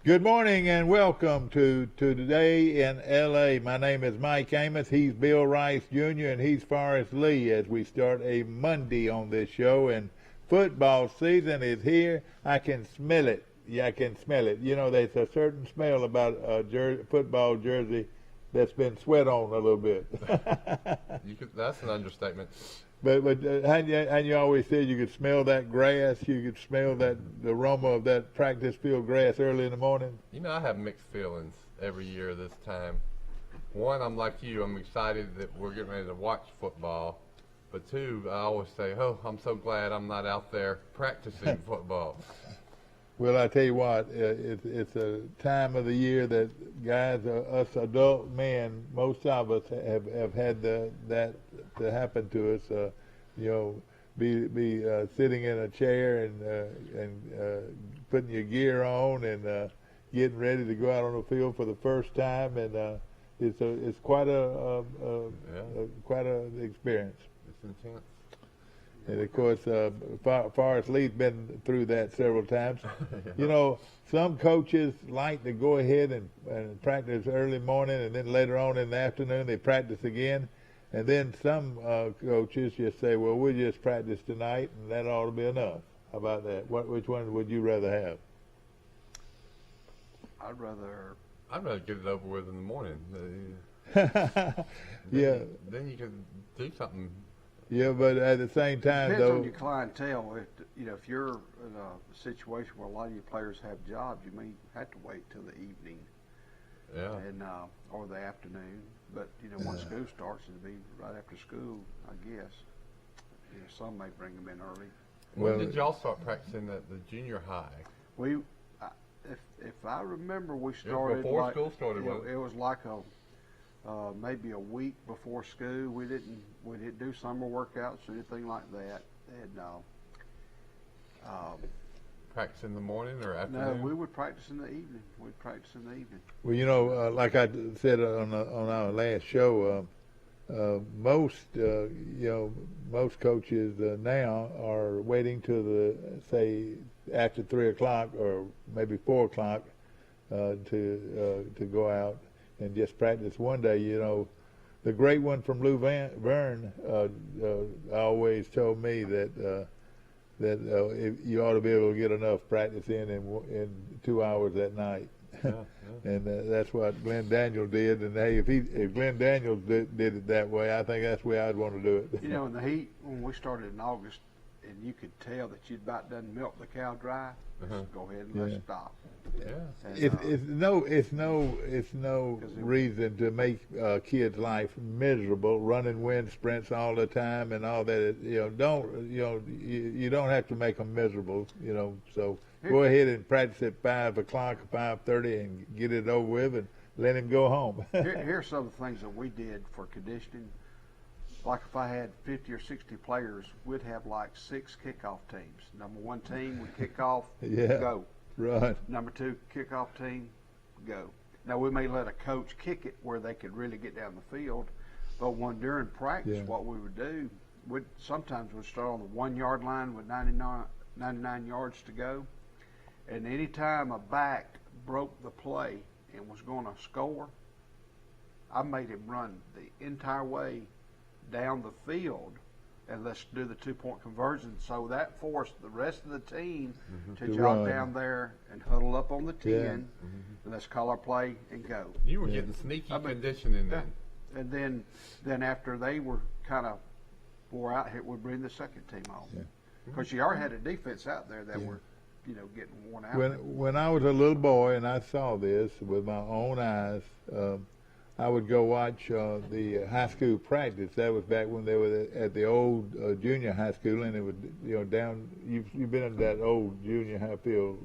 Good morning and welcome to Today in L.A. My name is Mike Amos. He's Bill Rice Jr. and he's Forrest Lee as we start a Monday on this show. And football season is here. I can smell it. Yeah, I can smell it. You know, there's a certain smell about a football jersey that's been sweat on a little bit. That's an understatement. But and you always said you could smell that grass. You could smell the aroma of that practice field grass early in the morning. You know, I have mixed feelings every year this time. One, I'm like you. I'm excited that we're getting ready to watch football. But two, I always say, oh, I'm so glad I'm not out there practicing football. Well, I tell you what, it's a time of the year that guys, us adult men, most of us have had that to happen to us. You know, be sitting in a chair and putting your gear on and getting ready to go out on the field for the first time, and it's quite quite an experience. It's intense. And of course, Forrest Lee's been through that several times. Yeah. You know, some coaches like to go ahead and practice early morning, and then later on in the afternoon they practice again. And then some coaches just say, well, we'll just practice tonight, and that ought to be enough. How about that? Which one would you rather have? I'd rather get it over with in the morning. Yeah. Then you can do something. Yeah, but at the same time, Depends though. on your clientele. If you're in a situation where a lot of your players have jobs, you may have to wait till the evening, and or the afternoon. But once school starts, it'll be right after school, I guess. Some may bring them in early. When did y'all start practicing at the junior high? If I remember, we started before school started. It was like maybe a week before school. We didn't do summer workouts or anything like that. And practice in the morning or afternoon? No, we would practice in the evening. We'd practice in the evening. Well, like I said on our last show, most coaches now are waiting till say after 3 o'clock or maybe 4 o'clock to go out and just practice one day. The great one from Lou Verne always told me that if you ought to be able to get enough practice in 2 hours at night. Yeah. And that's what Glenn Daniels did. And hey, if Glenn Daniels did it that way, I think that's the way I'd want to do it. In the heat, when we started in August, and you could tell that you'd about done milk the cow dry, just go ahead and let's stop. Yeah. And, it's no reason to make kids' life miserable, running wind sprints all the time and all that. You don't have to make them miserable. So go ahead and practice at 5 o'clock, 5:30, and get it over with, and let him go home. Here's some of the things that we did for conditioning. Like if I had 50 or 60 players, we'd have like 6 kickoff teams. Number 1 team would kick off, go. Right. Number 2 kickoff team, go. Now we may let a coach kick it where they could really get down the field, but during practice, what we would do, sometimes we'd start on the 1 yard line with 99 yards to go, and any time a back broke the play and was going to score, I made him run the entire way down the field, and let's do the 2-point conversion. So that forced the rest of the team to jog down there and huddle up on the 10, and let's call our play and go. You were getting sneaky conditioning then. And then after they were kind of wore out, we'd bring the second team on. Because you already had a defense out there that were getting worn out. When I was a little boy and I saw this with my own eyes, I would go watch the high school practice. That was back when they were at the old junior high school, and it would down. You've been in that old junior high field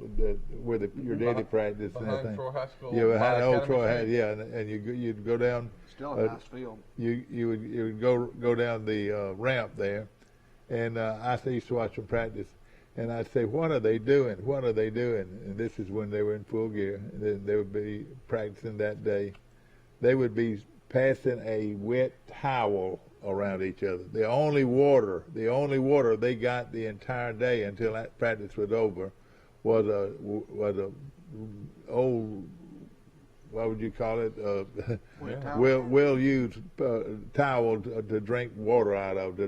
where your daily practice and everything. Troy High School. Yeah, behind old Troy High. And you'd go down. Still a nice field. You would go down the ramp there, and I used to watch them practice. And I'd say, what are they doing? What are they doing? And this is when they were in full gear. And they would be practicing that day. They would be passing a wet towel around each other. The only water they got the entire day until that practice was over was a old, what would you call it? Yeah. Well used towel to drink water out of.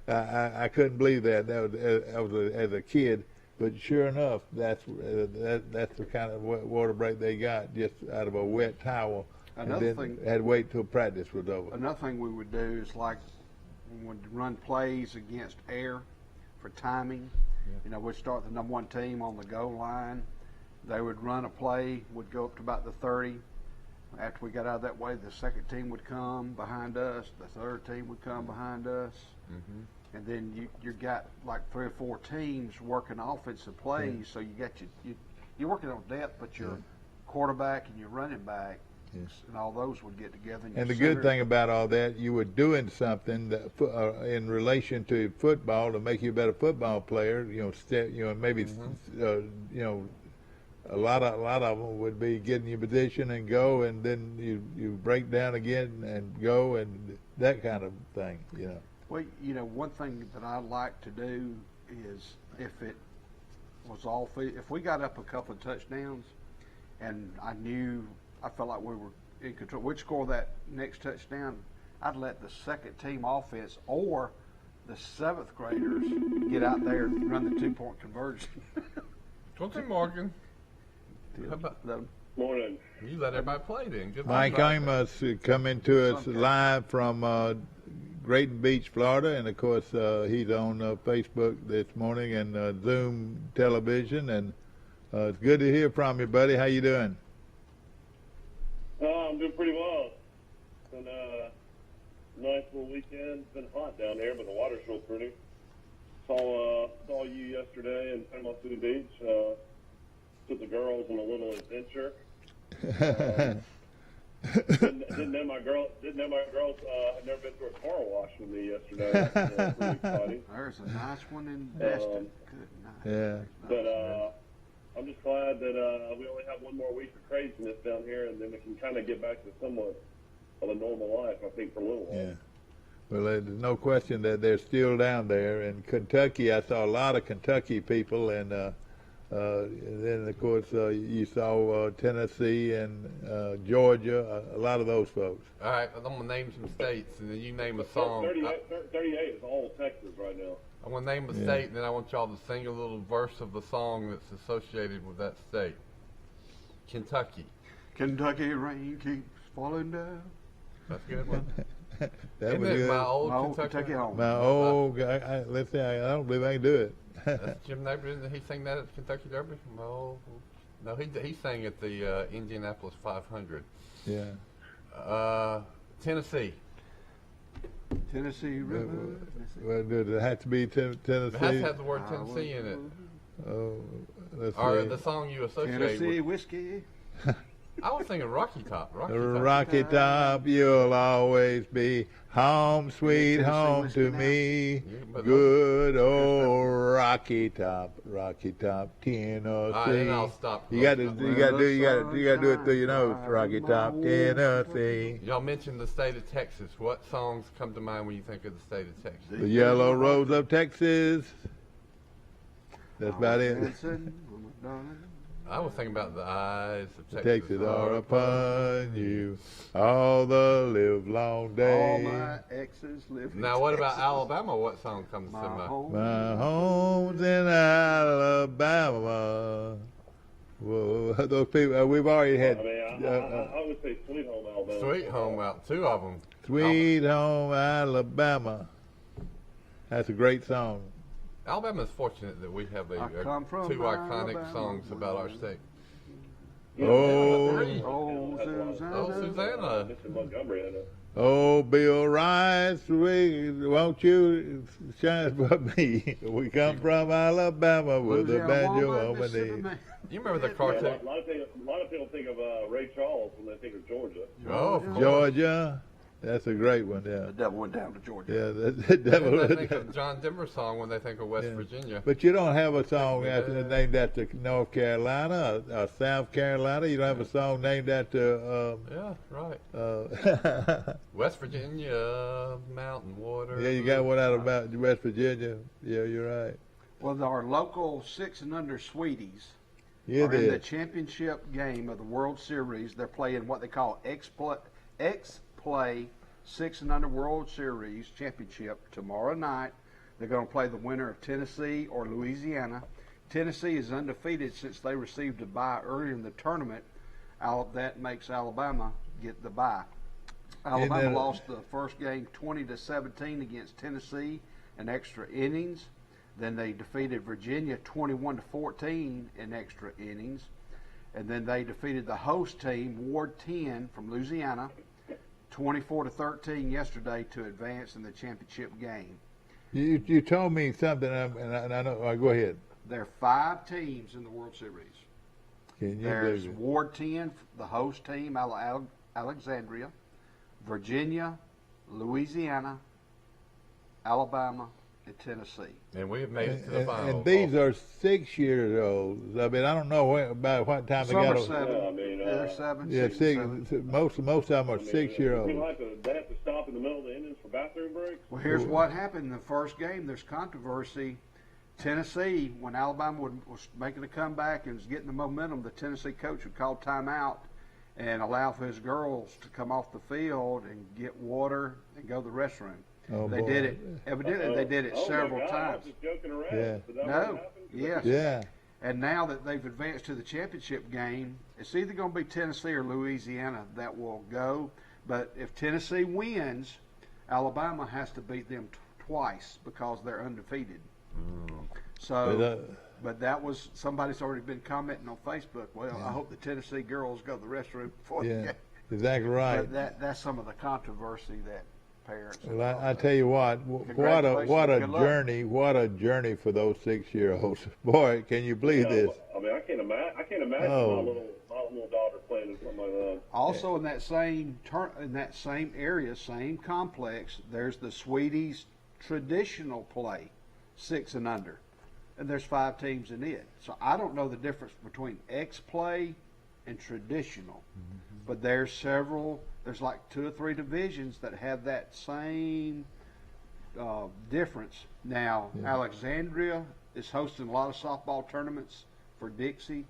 I couldn't believe that. That was as a kid. But sure enough, that's the kind of water break they got, just out of a wet towel. Another and then thing, had to wait till practice was over. another thing we would do is like we would run plays against air for timing. Yeah. You know, we'd start the number one team on the goal line. They would run a play, would go up to about the 30. After we got out of that way, the second team would come behind us. The third team would come behind us. Mm-hmm. And then you got like 3 or 4 teams working offensive plays. So you got you're working on depth, but your quarterback and your running back and all those would get together. And the good thing about all that, you were doing something that, in relation to football to make you a better football player. Maybe a lot of them would be getting your position and go, and then you break down again and go, and that kind of thing. Well, one thing that I like to do is if it was if we got up a couple of touchdowns, and I felt like we were in control, we'd score that next touchdown, I'd let the second team offense or the 7th graders get out there and run the 2-point conversion. Good morning. How about Morning. you let everybody play then? Good Mike Amos coming to us live from Grayton Beach, Florida, and of course he's on Facebook this morning and Zoom television, and it's good to hear from you, buddy. How you doing? I'm doing pretty well. It's been a nice little weekend. It's been hot down there, but the water's real pretty. Saw you yesterday in Panama City Beach. Took the girls on a little adventure. Didn't know my girls had never been to a car wash with me yesterday. That's pretty exciting. There's a nice one in Destin. Good night. Yeah. But I'm just glad that we only have one more week of craziness down here, and then we can kind of get back to somewhat of a normal life, I think, for a little while. Yeah. Well, there's no question that they're still down there. In Kentucky, I saw a lot of Kentucky people, and then, of course, you saw Tennessee and Georgia, a lot of those folks. All right, I'm going to name some states, and then you name a song. 38 is all Texas right now. I'm going to name a state, and then I want y'all to sing a little verse of the song that's associated with that state. Kentucky. Kentucky rain keeps falling down. That's a good one. That Isn't was it good. my old Kentucky home. My old guy, let's see, I don't believe I can do it. That's Jim Neighbor, didn't he sing that at Kentucky Derby? No, he sang at the Indianapolis 500. Yeah. Tennessee. Tennessee River. Well, does it have to be Tennessee? It has to have the word Tennessee in it. Oh, let's Or see. the song you associate Tennessee with. whiskey. I was thinking Rocky Top. Rocky Top, you'll always be home, sweet home to me. Good old Rocky Top, Tennessee. Then I'll stop. You got to do it through your nose, Rocky Top, Tennessee. Y'all mentioned the state of Texas. What songs come to mind when you think of the state of Texas? The Yellow Rose of Texas. That's about it. I was thinking about the eyes of Texas. Texas are upon you all the live long day. All my exes live in Now, what about Texas. Alabama? What song comes to mind? My home's in Alabama. Whoa, those people, we've already had. I mean, I would say Sweet Home Alabama. Sweet Home Out, 2 of them. Sweet Home Alabama. That's a great song. Alabama is fortunate that we have I come from 2 iconic Alabama. songs about our state. Yeah, Oh. has a Oh, lot of- Susanna. Oh, Susanna. Mr. Montgomery had a Oh, Bill Rice, won't you shine for me? We come from Alabama with a banjo on my knee. You remember the Yeah, cartoon? a lot of people think of Ray Charles when they think of Georgia. Oh, of course. Georgia, that's a great one, yeah. The devil went down to Georgia. Yeah, They think of John Denver song when they think of West Yeah. Virginia. But you don't have a song named after North Carolina or South Carolina. You don't have a song named after. Yeah, right. Yeah, West Virginia, mountain water. you got one out about West Virginia. Yeah, you're right. Well, our local 6 and under Sweeties Yeah, are in the they championship game of the World Series. They're playing what they call X-Play 6 and Under World Series Championship tomorrow night. They're going to play the winner of Tennessee or Louisiana. Tennessee is undefeated since they received a bye earlier in the tournament. That makes Alabama get the bye. Alabama lost the first game 20-17 against Tennessee in extra innings. Then they defeated Virginia 21-14 in extra innings. And then they defeated the host team, Ward 10 from Louisiana, 24-13 yesterday to advance in the championship game. You told me something, and I know. Go ahead. There are 5 teams in the World Series. Can you There's believe it? Ward 10, the host team, Alexandria, Virginia, Louisiana, Alabama, and Tennessee. And we have made it to the final. And these are 6-year-olds. I mean, I don't know about what time Some they are got. 7. Yeah, I mean, They're 7. Yeah, 6, six. 7. Most of them are They 6-year-olds. have to stop in the middle of the innings for bathroom breaks. Well, here's what happened in the first game. There's controversy. Tennessee, when Alabama was making a comeback and was getting the momentum, the Tennessee coach would call timeout and allow for his girls to come off the field and get water and go to the restroom. Oh, They boy. did it. Evidently, they did it Oh, my several God, times. I'm just joking around. Yeah. Is that what No. happened? Yes. Yeah. And now that they've advanced to the championship game, it's either going to be Tennessee or Louisiana that will go. But if Tennessee wins, Alabama has to beat them twice because they're undefeated. So, but that was, somebody's already been commenting on Facebook. Well, I hope the Tennessee girls go to the restroom before the Yeah, game. exactly right. But that's some of the controversy that parents. Well, I tell you what a Congratulations. Good luck. what a journey for those 6-year-olds. Boy, can you believe this? I mean, I can't imagine Oh. my little daughter playing in something like that. Also, in that same area, same complex, there's the Sweeties traditional play, 6 and under, and there's 5 teams in it. So I don't know the difference between X play and traditional, but there's like 2 or 3 divisions that have that same difference. Now, Alexandria is hosting a lot of softball tournaments for Dixie.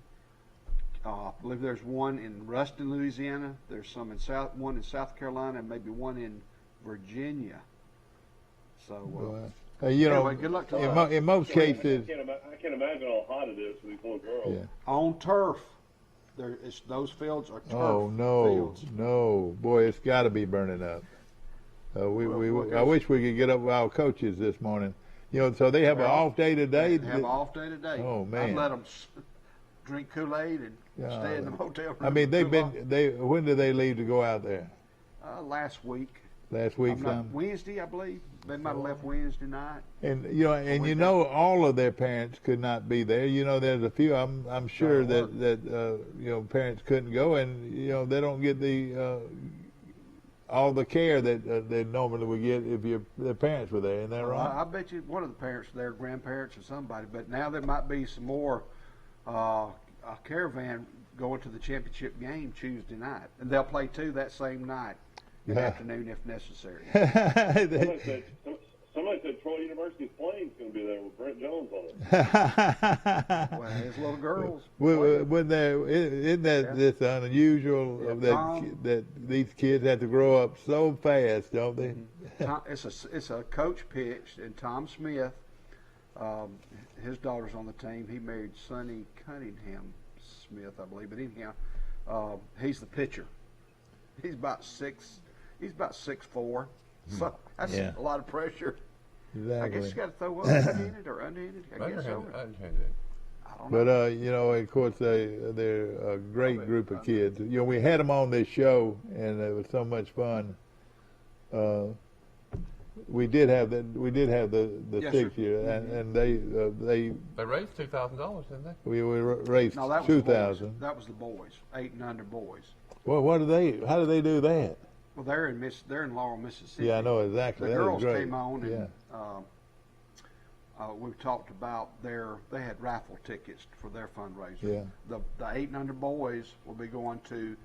I believe there's one in Ruston, Louisiana. There's one in South Carolina, and maybe one in Virginia. So, You know, anyway, good luck to in most cases, I can't imagine how hot it is for these little girls. yeah. on turf, those fields are turf Oh no, fields. no, boy, it's got to be burning up. I wish we could get up with our coaches this morning. You know, so they have an off day today. They have an off day today. Oh, man. I'd let them drink Kool-Aid and stay in the hotel room. I mean, when did they leave to go out there? Last week. Last week, some. Wednesday, I believe. They might have left Wednesday night. And you know, all of their parents could not be there. You know, there's a few. I'm sure that parents couldn't go, and they don't get the all the care that they normally would get if their parents were there. Isn't that right? I bet you one of the parents there, grandparents or somebody. But now there might be some more a caravan going to the championship game Tuesday night, and they'll play 2 that same night. In the afternoon if necessary. Somebody said Troy University's plane's going to be there with Brent Jones on it. Well, his little girls. Isn't that this unusual that these kids have to grow up so fast, don't they? It's a coach pitch, and Tom Smith, his daughter's on the team. He married Sonny Cunningham Smith, I believe. But anyhow, he's the pitcher. He's about 6'4", so that's a lot of pressure. Exactly. I guess you got to throw up one-handed or unhanded. I guess so. I don't know. But of course, they're a great group of kids. We had them on this show, and it was so much fun. We did have the Yes, 6 year, and they raised $2,000, didn't they? we raised No, that was 2,000. That was the boys, 8 and under boys. Well, how do they do that? Well, they're in Laurel, Mississippi. Yeah, I know exactly. The That was girls great. came on, and Yeah. we've talked about they had raffle tickets for their fundraiser. Yeah. The 8 and under boys will be going to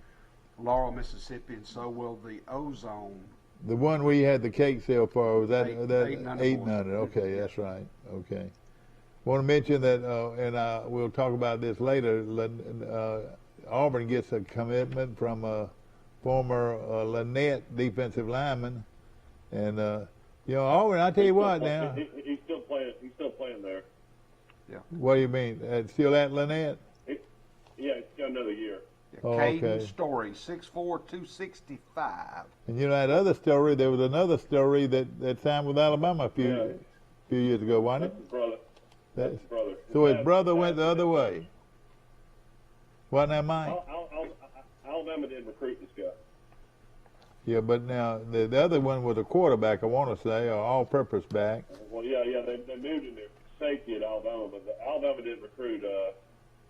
Laurel, Mississippi, and so will the Ozone. The one we had the cake sale for was that Eight and under 8 and boys. under. Okay, that's right. Okay. Want to mention that, and we'll talk about this later. Auburn gets a commitment from a former Lynette defensive lineman, and Auburn. I tell you what, now. He's still playing. He's still playing there. Yeah. What do you mean? Still at Lynette? Yeah, he's got another year. Yeah, Oh, Caden okay. Story, 6'4", 265. And that other story, there was another story that signed with Alabama a few years ago, wasn't That's it? his brother. That's his brother. So his brother went the other way. Wasn't that Mike? Alabama didn't recruit this guy. Yeah, but now the other one was a quarterback, I want to say, or all-purpose back. Well, yeah, they moved him to safety at Alabama, but Alabama didn't recruit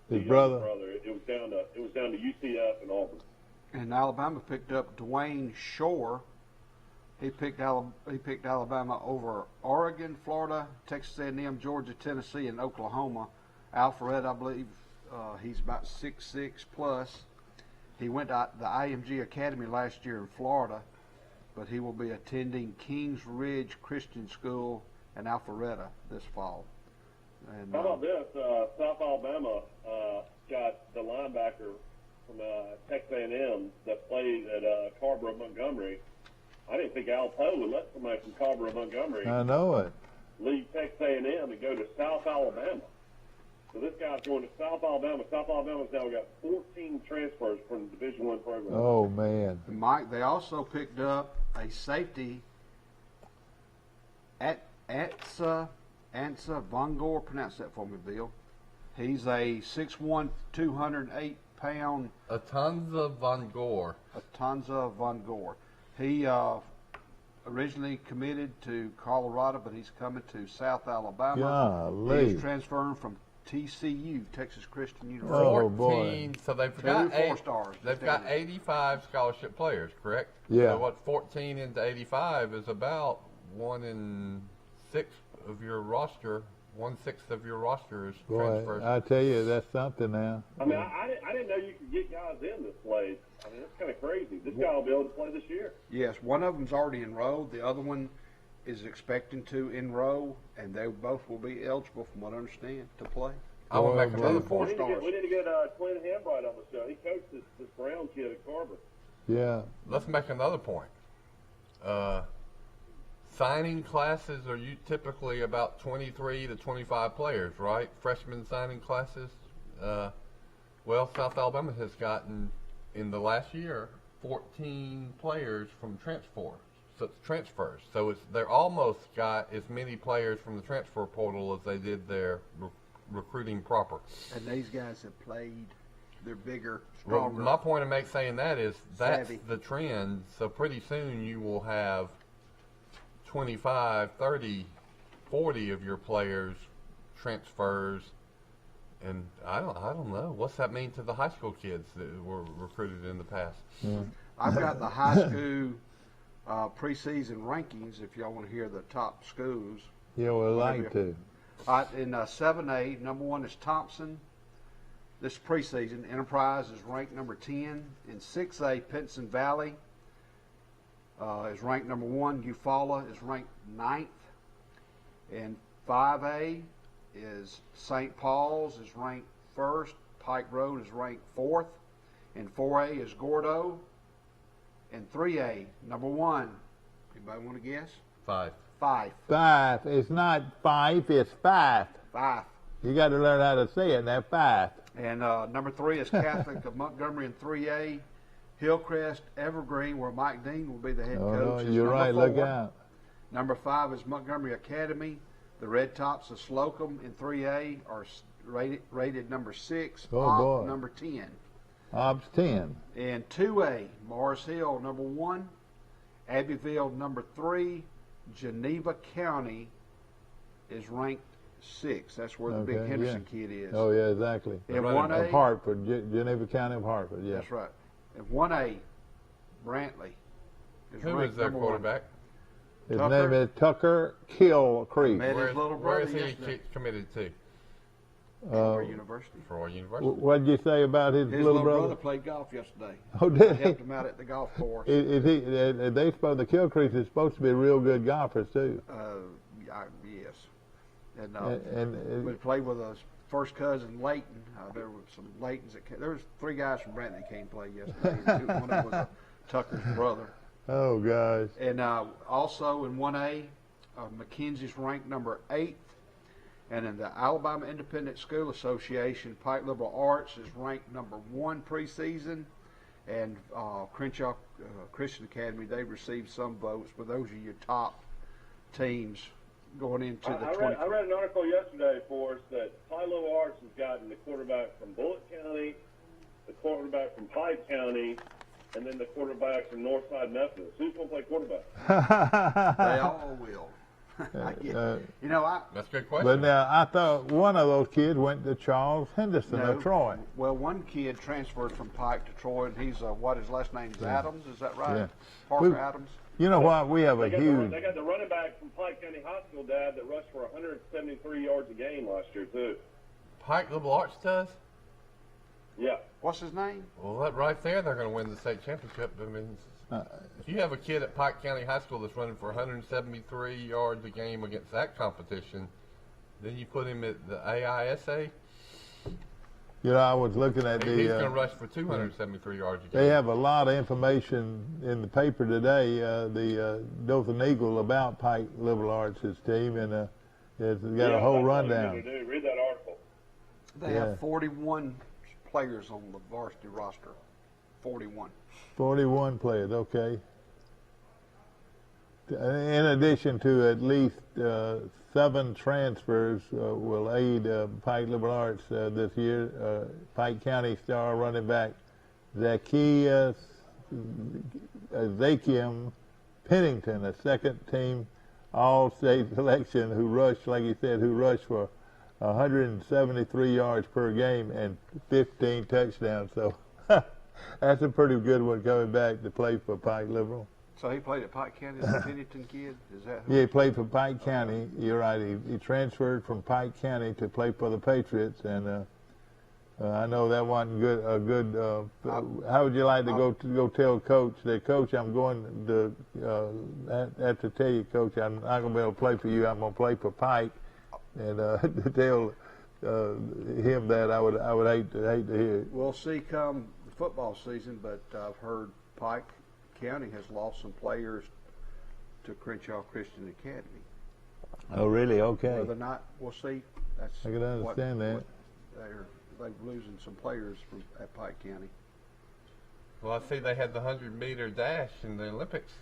His brother. It was down to UCF and Auburn. And Alabama picked up Dwayne Shore. He picked Alabama over Oregon, Florida, Texas A&M, Georgia, Tennessee, and Oklahoma. Alpharetta, I believe, he's about 6'6" plus. He went to the IMG Academy last year in Florida, but he will be attending Kings Ridge Christian School in Alpharetta this fall. And, How about this? South Alabama got the linebacker from Texas A&M that played at Carborough Montgomery. I didn't think Al Poe would let somebody from Carborough Montgomery I know it. leave Texas A&M and go to South Alabama. So this guy's going to South Alabama. South Alabama's now got 14 transfers from the Division I program. Oh, man. Mike, they also picked up a safety at Ansa Von Gore. Pronounce that for me, Bill. He's a 6'1", 208-pound Atanza Von Gore. Atanza Von Gore. He originally committed to Colorado, but he's coming to South Alabama. Golly. He's transferring from TCU, Texas Christian Oh, University. boy. 14, so they've Two got 4-stars. They've got 85 scholarship players, correct? Yeah. So what 14 into 85 is about 1 in 6 of your roster. 1/6 of your roster is Boy, transfers. I tell you, that's something now. I mean, I didn't know you could get guys in this late. I mean, that's kind of crazy. This guy will be able to play this year. Yes, one of them's already enrolled. The other one is expecting to enroll, and they both will be eligible, from what I understand, to play. I will make Boy, another boy. point. We need to get Clint Hambright on the show. He coached this Brown kid at Carver. Yeah. Let's make another point. Signing classes are you typically about 23 to 25 players, right? Freshman signing classes. Well, South Alabama has gotten in the last year 14 players from transfers. So they're almost got as many players from the transfer portal as they did their recruiting proper. And these guys have played. They're bigger, Well, stronger. my point of saying that is that's Savvy. the trend. So pretty soon you will have 25, 30, 40 of your players transfers, and I don't know what's that mean to the high school kids that were recruited in the past. I've got the high school preseason rankings, if y'all want to hear the top schools. Yeah, we'd like Whatever. to. In 7A, number 1 is Thompson. This is preseason. Enterprise is ranked number 10. In 6A, Pinson Valley is ranked number 1. Eufaula is ranked 9th. In 5A is St. Paul's is ranked 1st. Pike Road is ranked 4th. In 4A is Gordo. In 3A, number 1. Anybody want to guess? 5. Fife. Five. It's not five, it's five. Fife. You got to learn how to say it now, five. And number 3 is Catholic of Montgomery in 3A. Hillcrest Evergreen, where Mike Dean will be the head coach. is You're number right, 4. look out. Number 5 is Montgomery Academy. The Red Tops of Slocum in 3A are rated number 6. Oh, Op boy. number 10. Ops 10. In 2A, Morris Hill number 1. Abbeville number 3. Geneva County is ranked 6. That's where the big Okay, Henderson kid is. Oh, yeah, exactly. In They're running 1A, Of Hartford, Geneva County of Hartford, yeah. that's right. In 1A, Brantley is Who ranked is their number 1. quarterback? His Tucker. name is Tucker Kill Creek. Met his little Where brother is he yesterday. committed to? Troy University. For University. What did you say about his, His little brother brother? played golf yesterday. Oh, did he? Helped him out at the golf course. Is he? The Kill Creeks is supposed to be real good golfers too. Yes. And we played with his first cousin Leighton. There were some Leightons there was 3 guys from Brandon that came play yesterday. One of them was Tucker's brother. Oh gosh. And also in 1A, McKenzie's ranked number 8. And in the Alabama Independent School Association, Pike Liberal Arts is ranked number 1 preseason. And Crenshaw Christian Academy, they received some votes, but those are your top teams going into the I read an article yesterday for us that Pike Liberal Arts has gotten the quarterback from Bullitt County, the quarterback from Pike County, and then the quarterback from Northside Methodist. Who's going to play quarterback? They all will. That's a good question. But now I thought one of those kids went to Charles Henderson of Troy. Well, one kid transferred from Pike to Troy, and he's his last name is Adams. Is that right? Yeah. Parker Adams. You know what? We have They got the running back from Pike County High School, Dad, that rushed for 173 yards a game last year too. Pike Liberal Arts does? Yeah. What's his name? Well, that right there, they're going to win the state championship. I mean, if you have a kid at Pike County High School that's running for 173 yards a game against that competition, then you put him at the AISA. You know, I was looking at He's going to rush for 273 yards a game. They have a lot of information in the paper today, the Dothan Eagle, about Pike Liberal Arts' team, and it's got a whole rundown. Read that article. They have 41 players on the varsity roster. 41. 41 players, okay. In addition to at least 7 transfers will aid Pike Liberal Arts this year. Pike County star running back Zakium Pennington, a second-team All-State selection who rushed, like he said, for 173 yards per game and 15 touchdowns. So that's a pretty good one coming back to play for Pike Liberal. So he played at Pike County as a Pennington kid? Is that who? Yeah, he played for Pike County. You're right. He transferred from Pike County to play for the Patriots, and I know that wasn't a good. How would you like to go tell Coach that, Coach, I'm going to have to tell you, Coach, I'm not going to be able to play for you. I'm going to play for Pike, and to tell him that I would hate to hear it. We'll see come the football season, but I've heard Pike County has lost some players to Crenshaw Christian Academy. Oh, really? Okay. Whether or not, we'll see. That's I can understand that. They're losing some players at Pike County. Well, I see they had the 100-meter dash in the Olympics.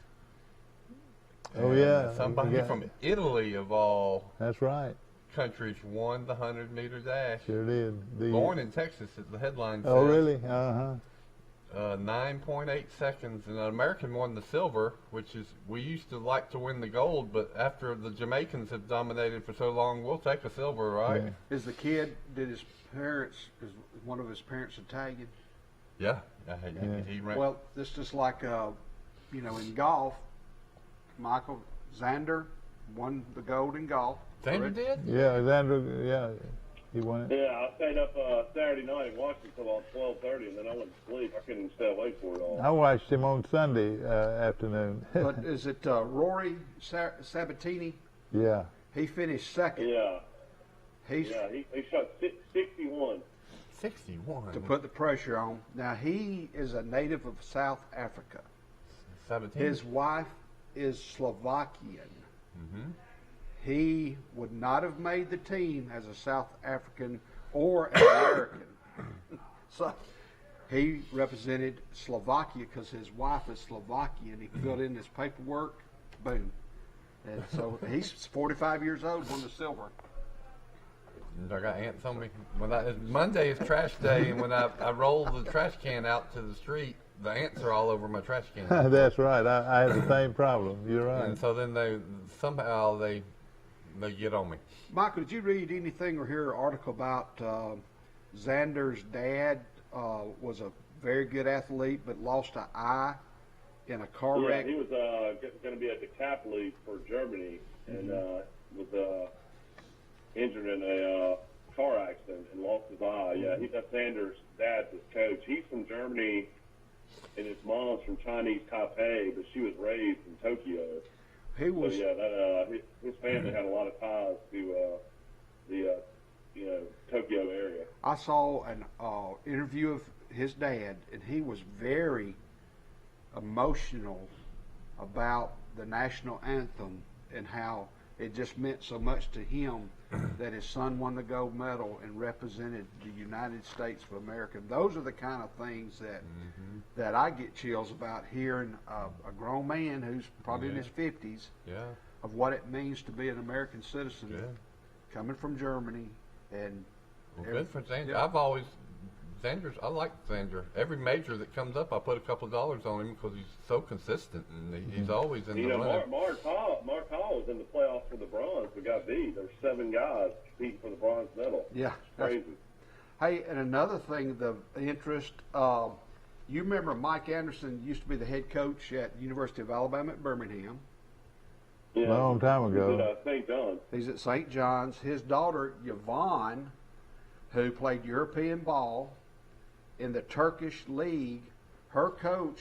Oh, And yeah. somebody from Italy, of all That's right. countries, won the 100-meter dash. Sure did. Born in Texas, as the headline says. Oh, really? Uh-huh. 9.8 seconds, and an American won the silver, which is, we used to like to win the gold, but after the Jamaicans have dominated for so long, we'll take a silver, right? Yeah. Is one of his parents Italian? Yeah. Yeah. He ran. Well, this is like, in golf, Michael Xander won the gold in golf. Xander did? Yeah, Xander, yeah. He won it. Yeah, I stayed up Saturday night and watched it until about 12:30, and then I went to sleep. I couldn't even stay awake for it all. I watched him on Sunday afternoon. But is it Rory Sabatini? Yeah. He finished second. Yeah. He shot 61. 61. to put the pressure on. Now, he is a native of South Africa. 17. His wife is Slovakian. Mm-hmm. He would not have made the team as a South African or an American. So he represented Slovakia because his wife is Slovakian. He filled in his paperwork, boom. And so he's 45 years old, won the silver. I got ants on me. Monday is trash day, and when I roll the trash can out to the street, the ants are all over my trash can. That's right. I had the same problem. You're right. And so then they get on me. Michael, did you read anything or hear an article about Xander's dad was a very good athlete but lost an eye in a car wreck? Yeah, he was going to be a decathlete for Germany and was injured in a car accident and lost his eye. Yeah, that's Xander's dad, his coach. He's from Germany, and his mom's from Chinese Taipei, but she was raised in Tokyo. He was. So, yeah, his family had a lot of ties to I saw an interview of his dad, and he was very emotional about the national anthem and how it just meant so much to him that his son won the gold medal and represented the United States of America. Those are the kind of things that I get chills about hearing a grown man who's probably in his 50s of what it means to be an American citizen coming from Germany. And well, good for Xander. I've always I like Xander. Every major that comes up, I put a couple of dollars on him because he's so consistent and he's always in the running. Mark Hall was in the playoffs for the bronze, but got beat. There's 7 guys competing for the bronze medal. Yeah, it's crazy. Hey, and another thing, the interest. You remember Mike Anderson used to be the head coach at University of Alabama at Birmingham. Yeah, long time ago. He's at St. John's. He's at St. John's. His daughter Yvonne, who played European ball in the Turkish league, her coach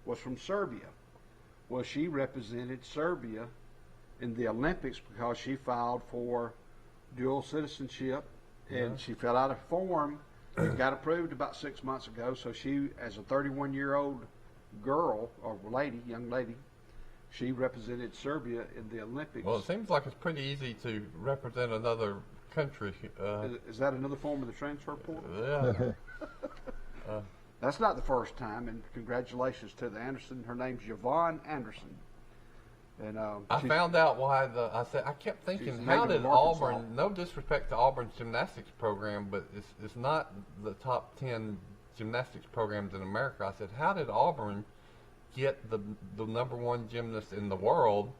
was from Serbia. Well, she represented Serbia in the Olympics because she filed for dual citizenship, and she filled out a form and got approved about 6 months ago. So she, as a 31-year-old girl or lady, young lady, she represented Serbia in the Olympics. Well, it seems like it's pretty easy to represent another country. Is that another form of the transfer portal? Yeah. That's not the first time, and congratulations to the Anderson. Her name's Yvonne Anderson. And I found out why I kept thinking, how did Auburn, no disrespect to Auburn's gymnastics program, but it's not the top 10 gymnastics programs in America. I said, how did Auburn get the number 1 gymnast in the world?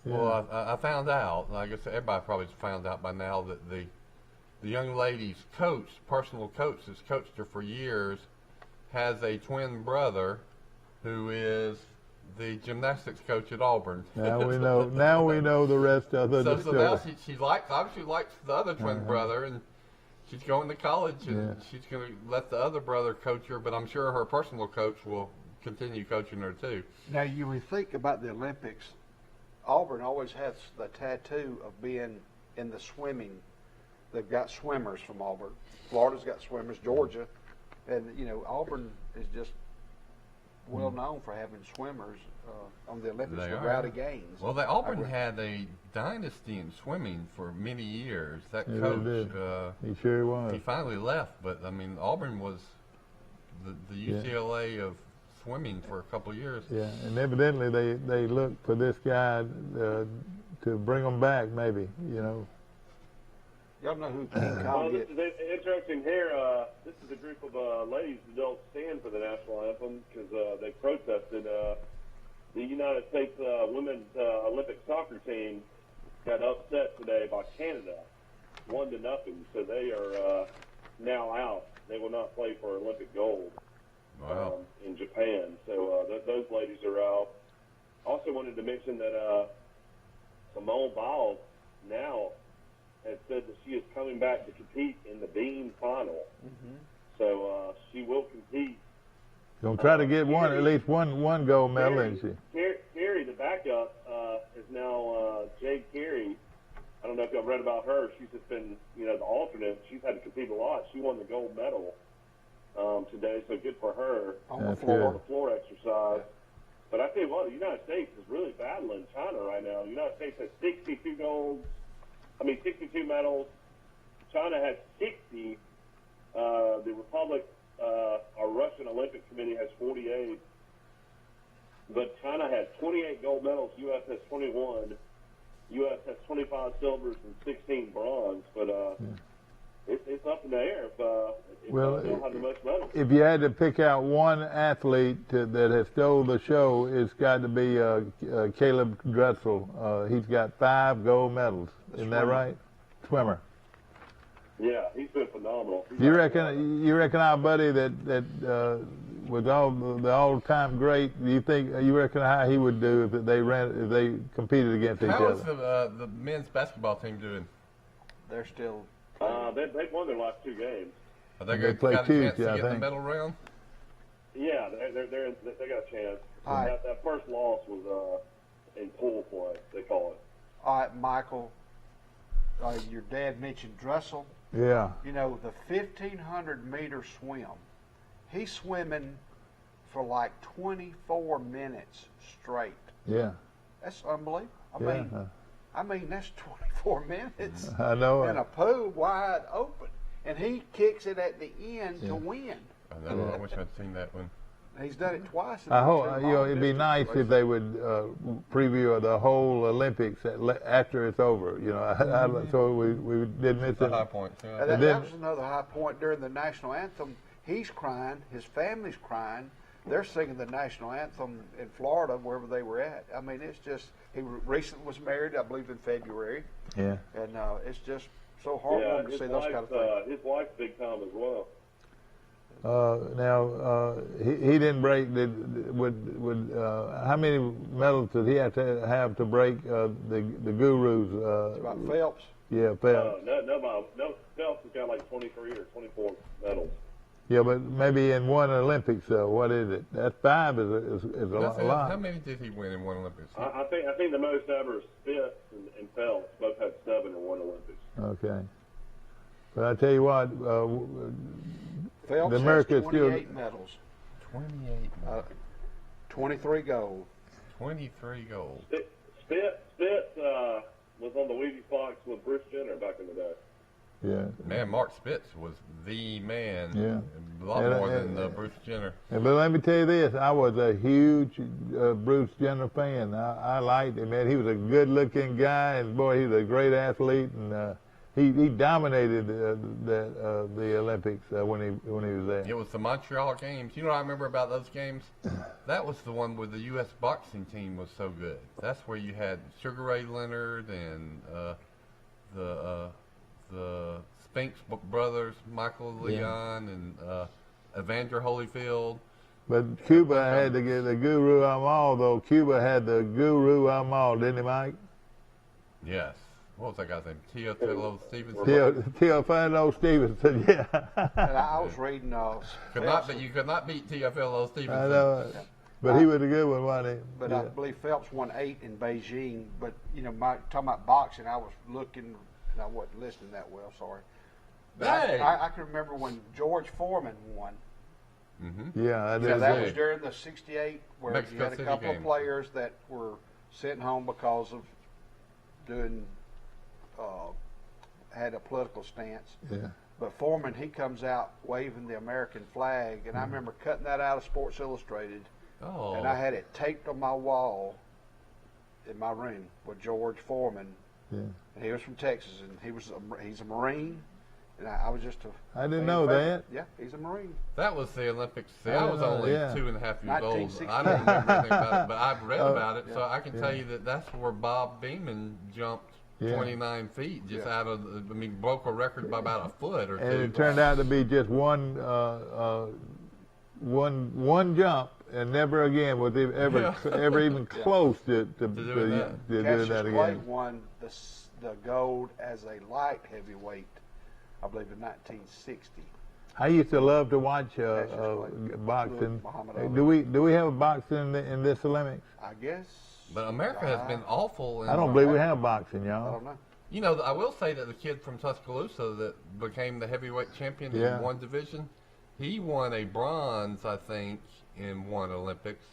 Yeah. Well, I found out, I guess everybody probably found out by now, that the young lady's coach, personal coach that's coached her for years, has a twin brother who is the gymnastics coach at Auburn. Now we know. Now we know the rest of the story. So now she obviously likes the other twin brother, and she's going to college, and she's going to let the other brother coach her. But I'm sure her personal coach will continue coaching her too. Now you think about the Olympics. Auburn always has the tattoo of being in the swimming. They've got swimmers from Auburn. Florida's got swimmers. Georgia, and Auburn is just well known for having swimmers on the Olympics for rowdy games. Well, Auburn had a dynasty in swimming for many years. That coach, he sure was. He finally left, but I mean, Auburn was the UCLA of swimming for a couple of years. Yeah, and evidently they looked for this guy to bring them back, maybe. Y'all know who Well, this is interesting here. This is a group of ladies who don't stand for the national anthem because they protested. The United States women's Olympic soccer team got upset today by Canada, 1-0. So they are now out. They will not play for Olympic gold in Japan. So those ladies are out. Also wanted to mention that Simone Biles now has said that she is coming back to compete in the beam final. So she will compete. Gonna try to get at least one gold medal, isn't she? Carey, the backup, is now Jade Carey. I don't know if y'all read about her. She's just been, the alternate. She's had to compete a lot. She won the gold medal today, so good for her on the floor exercise. But I tell you what, the United States is really battling China right now. The United States has 62 medals. China has 60. The Republic, our Russian Olympic Committee, has 48. But China has 28 gold medals. U.S. has 21. U.S. has 25 silvers and 16 bronze. But it's up in the air if don't have the most medals. If you had to pick out one athlete that has stole the show, it's got to be Caleb Dressel. He's got 5 gold medals. Isn't that right? Swimmer. Yeah, he's been phenomenal. You reckon our buddy that was the all-time great? You reckon how he would do if they competed against each other? How is the men's basketball team doing? They're still. They've won their last 2 games. Are they got a chance to get in the medal round? Yeah, they got a chance. That first loss was in pool play, they call it. All right, Michael. your dad mentioned Drussel. Yeah. You know, the 1,500-meter swim, he's swimming for like 24 minutes straight. Yeah. That's unbelievable. I mean, that's 24 minutes I know in it. a pool wide open, and he kicks it at the end to win. I know. I wish I'd seen that one. He's done it twice. In I the hope two it'd be long-distance nice if races. they would preview the whole Olympics after it's over. You know, so we did miss The it. high points. Yeah. And that then- was another high point during the national anthem. He's crying. His family's crying. They're singing the national anthem in Florida, wherever they were at. I mean, it's just, he recently was married, I believe, in February. Yeah. And it's just so Yeah, heartwarming to see those kind of things. his wife's big time as well. Now he didn't break. Would how many medals did he have to break the gurus? It's about Phelps. Yeah, Phelps. No, Phelps has got like 23 or 24 medals. Yeah, but maybe in one Olympics. What is it? That 5 is a lot. How many did he win in one Olympics? I think the most ever is Spitz and Phelps. Both had 7 in one Olympics. Okay. But I tell you what, Phelps The has America is 28 still- medals, 28. 23 gold. 23 gold. Spitz was on the Weedy Fox with Bruce Jenner back in the day. yeah. Man, Mark Spitz was the man. Yeah. A lot And- more and- than Bruce Jenner. But let me tell you this, I was a huge Bruce Jenner fan. I liked him, man. He was a good-looking guy, and boy, he was a great athlete, and he dominated the Olympics when he was there. It was the Montreal games. You know what I remember about those games? That was the one where the U.S. boxing team was so good. That's where you had Sugar Ray Leonard and the Spinks brothers, Michael Leon and Evander Holyfield. But Cuba had the Guru Amal, though. Cuba had the Guru Amal, didn't he, Mike? Yes. What was that guy's name? Teofilo Stevenson. Teofilo Stevenson, yeah. And I was reading You could not beat Teofilo Stevenson. I know. But he was a good one, wasn't he? But Yeah. I believe Phelps won 8 in Beijing. But, you know, talking about boxing, I was looking, and I wasn't listening that well, sorry. But Hey. I can remember when George Foreman won. Yeah, I did. So that too. was during the 68, where Mexico you had a City couple games. of players that were sent home because of doing, had a political stance. Yeah. But Foreman, he comes out waving the American flag, and I remember cutting that out of Sports Illustrated, Oh. and I had it taped on my wall in my room with George Foreman. Yeah. And he was from Texas, and he's a Marine, and I was just a. I didn't fan know favorite. that. Yeah, he's a Marine. That was the Olympics. See, I I don't was know, only yeah. 2.5 years old. 1960. I don't remember anything about it, but I've read about it, so I can Yeah. tell you that that's where Bob Beamon jumped Yeah. 29 feet, just Yeah. out of, broke a record by about a foot or And two. it turned out to be just one jump, and never again was it ever even close to doing that. do Cassius that Clay again. won the gold as a light heavyweight, I believe, in 1960. I used to love to watch Cassius Clay. boxing. Muhammad Ali. Do we have boxing in this Olympics? I guess. But America has been awful. I don't believe we have boxing, I y'all. don't know. You know, I will say that the kid from Tuscaloosa that became the heavyweight champion Yeah. in one division, he won a bronze, I think, in one Olympics.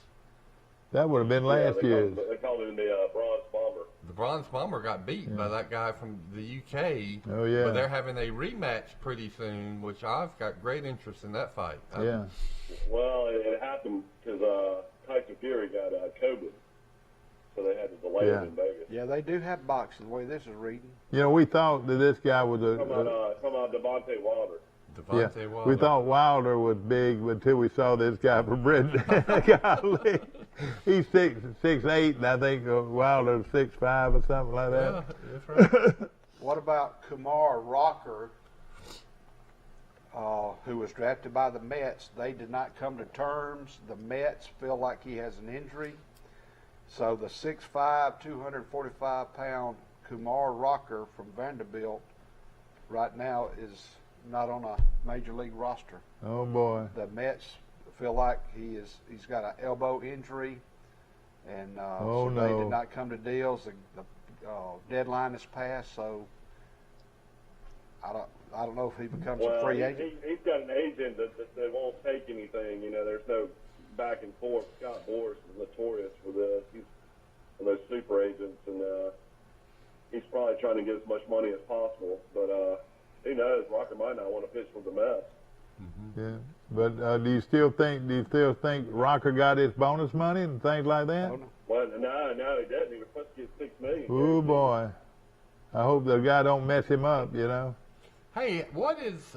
That would have been last year's. They called him the Bronze Bomber. The bronze bomber got beat by that guy from the UK. Oh, yeah. But they're having a rematch pretty soon, which I've got great interest in that fight. Yeah. Well, it happened because Tyson Fury got COVID, so they had to delay Yeah. it in Vegas. Yeah, they do have boxing, the way this is reading. You know, we thought that this guy was Come on, Devontae Wilder. Devontae Wilder. we thought Wilder was big until we saw this guy from Britain. Golly. He's 6'8", and I think Wilder's 6'5" or something like that. Yeah, that's right. What about Kumar Rocker, who was drafted by the Mets? They did not come to terms. The Mets feel like he has an injury. So the 6'5", 245-pound Kumar Rocker from Vanderbilt right now is not on a major league roster. Oh boy. The Mets feel like he's got an elbow injury, and Oh, so they no. did not come to deals. The deadline is passed, so I don't know if he becomes a Well, free agent. he's got an agent that won't take anything. You know, there's no back and forth. Scott Boras is notorious for this. He's one of those super agents, and he's probably trying to get as much money as possible. But who knows? Rocker might not want to pitch for the Mets. Yeah, but do you still think Rocker got his bonus money and things like that? Oh, no. Well, no, he didn't. He was supposed to get $6 million. Oh boy, I hope the guy don't mess him up. You know. Hey, what is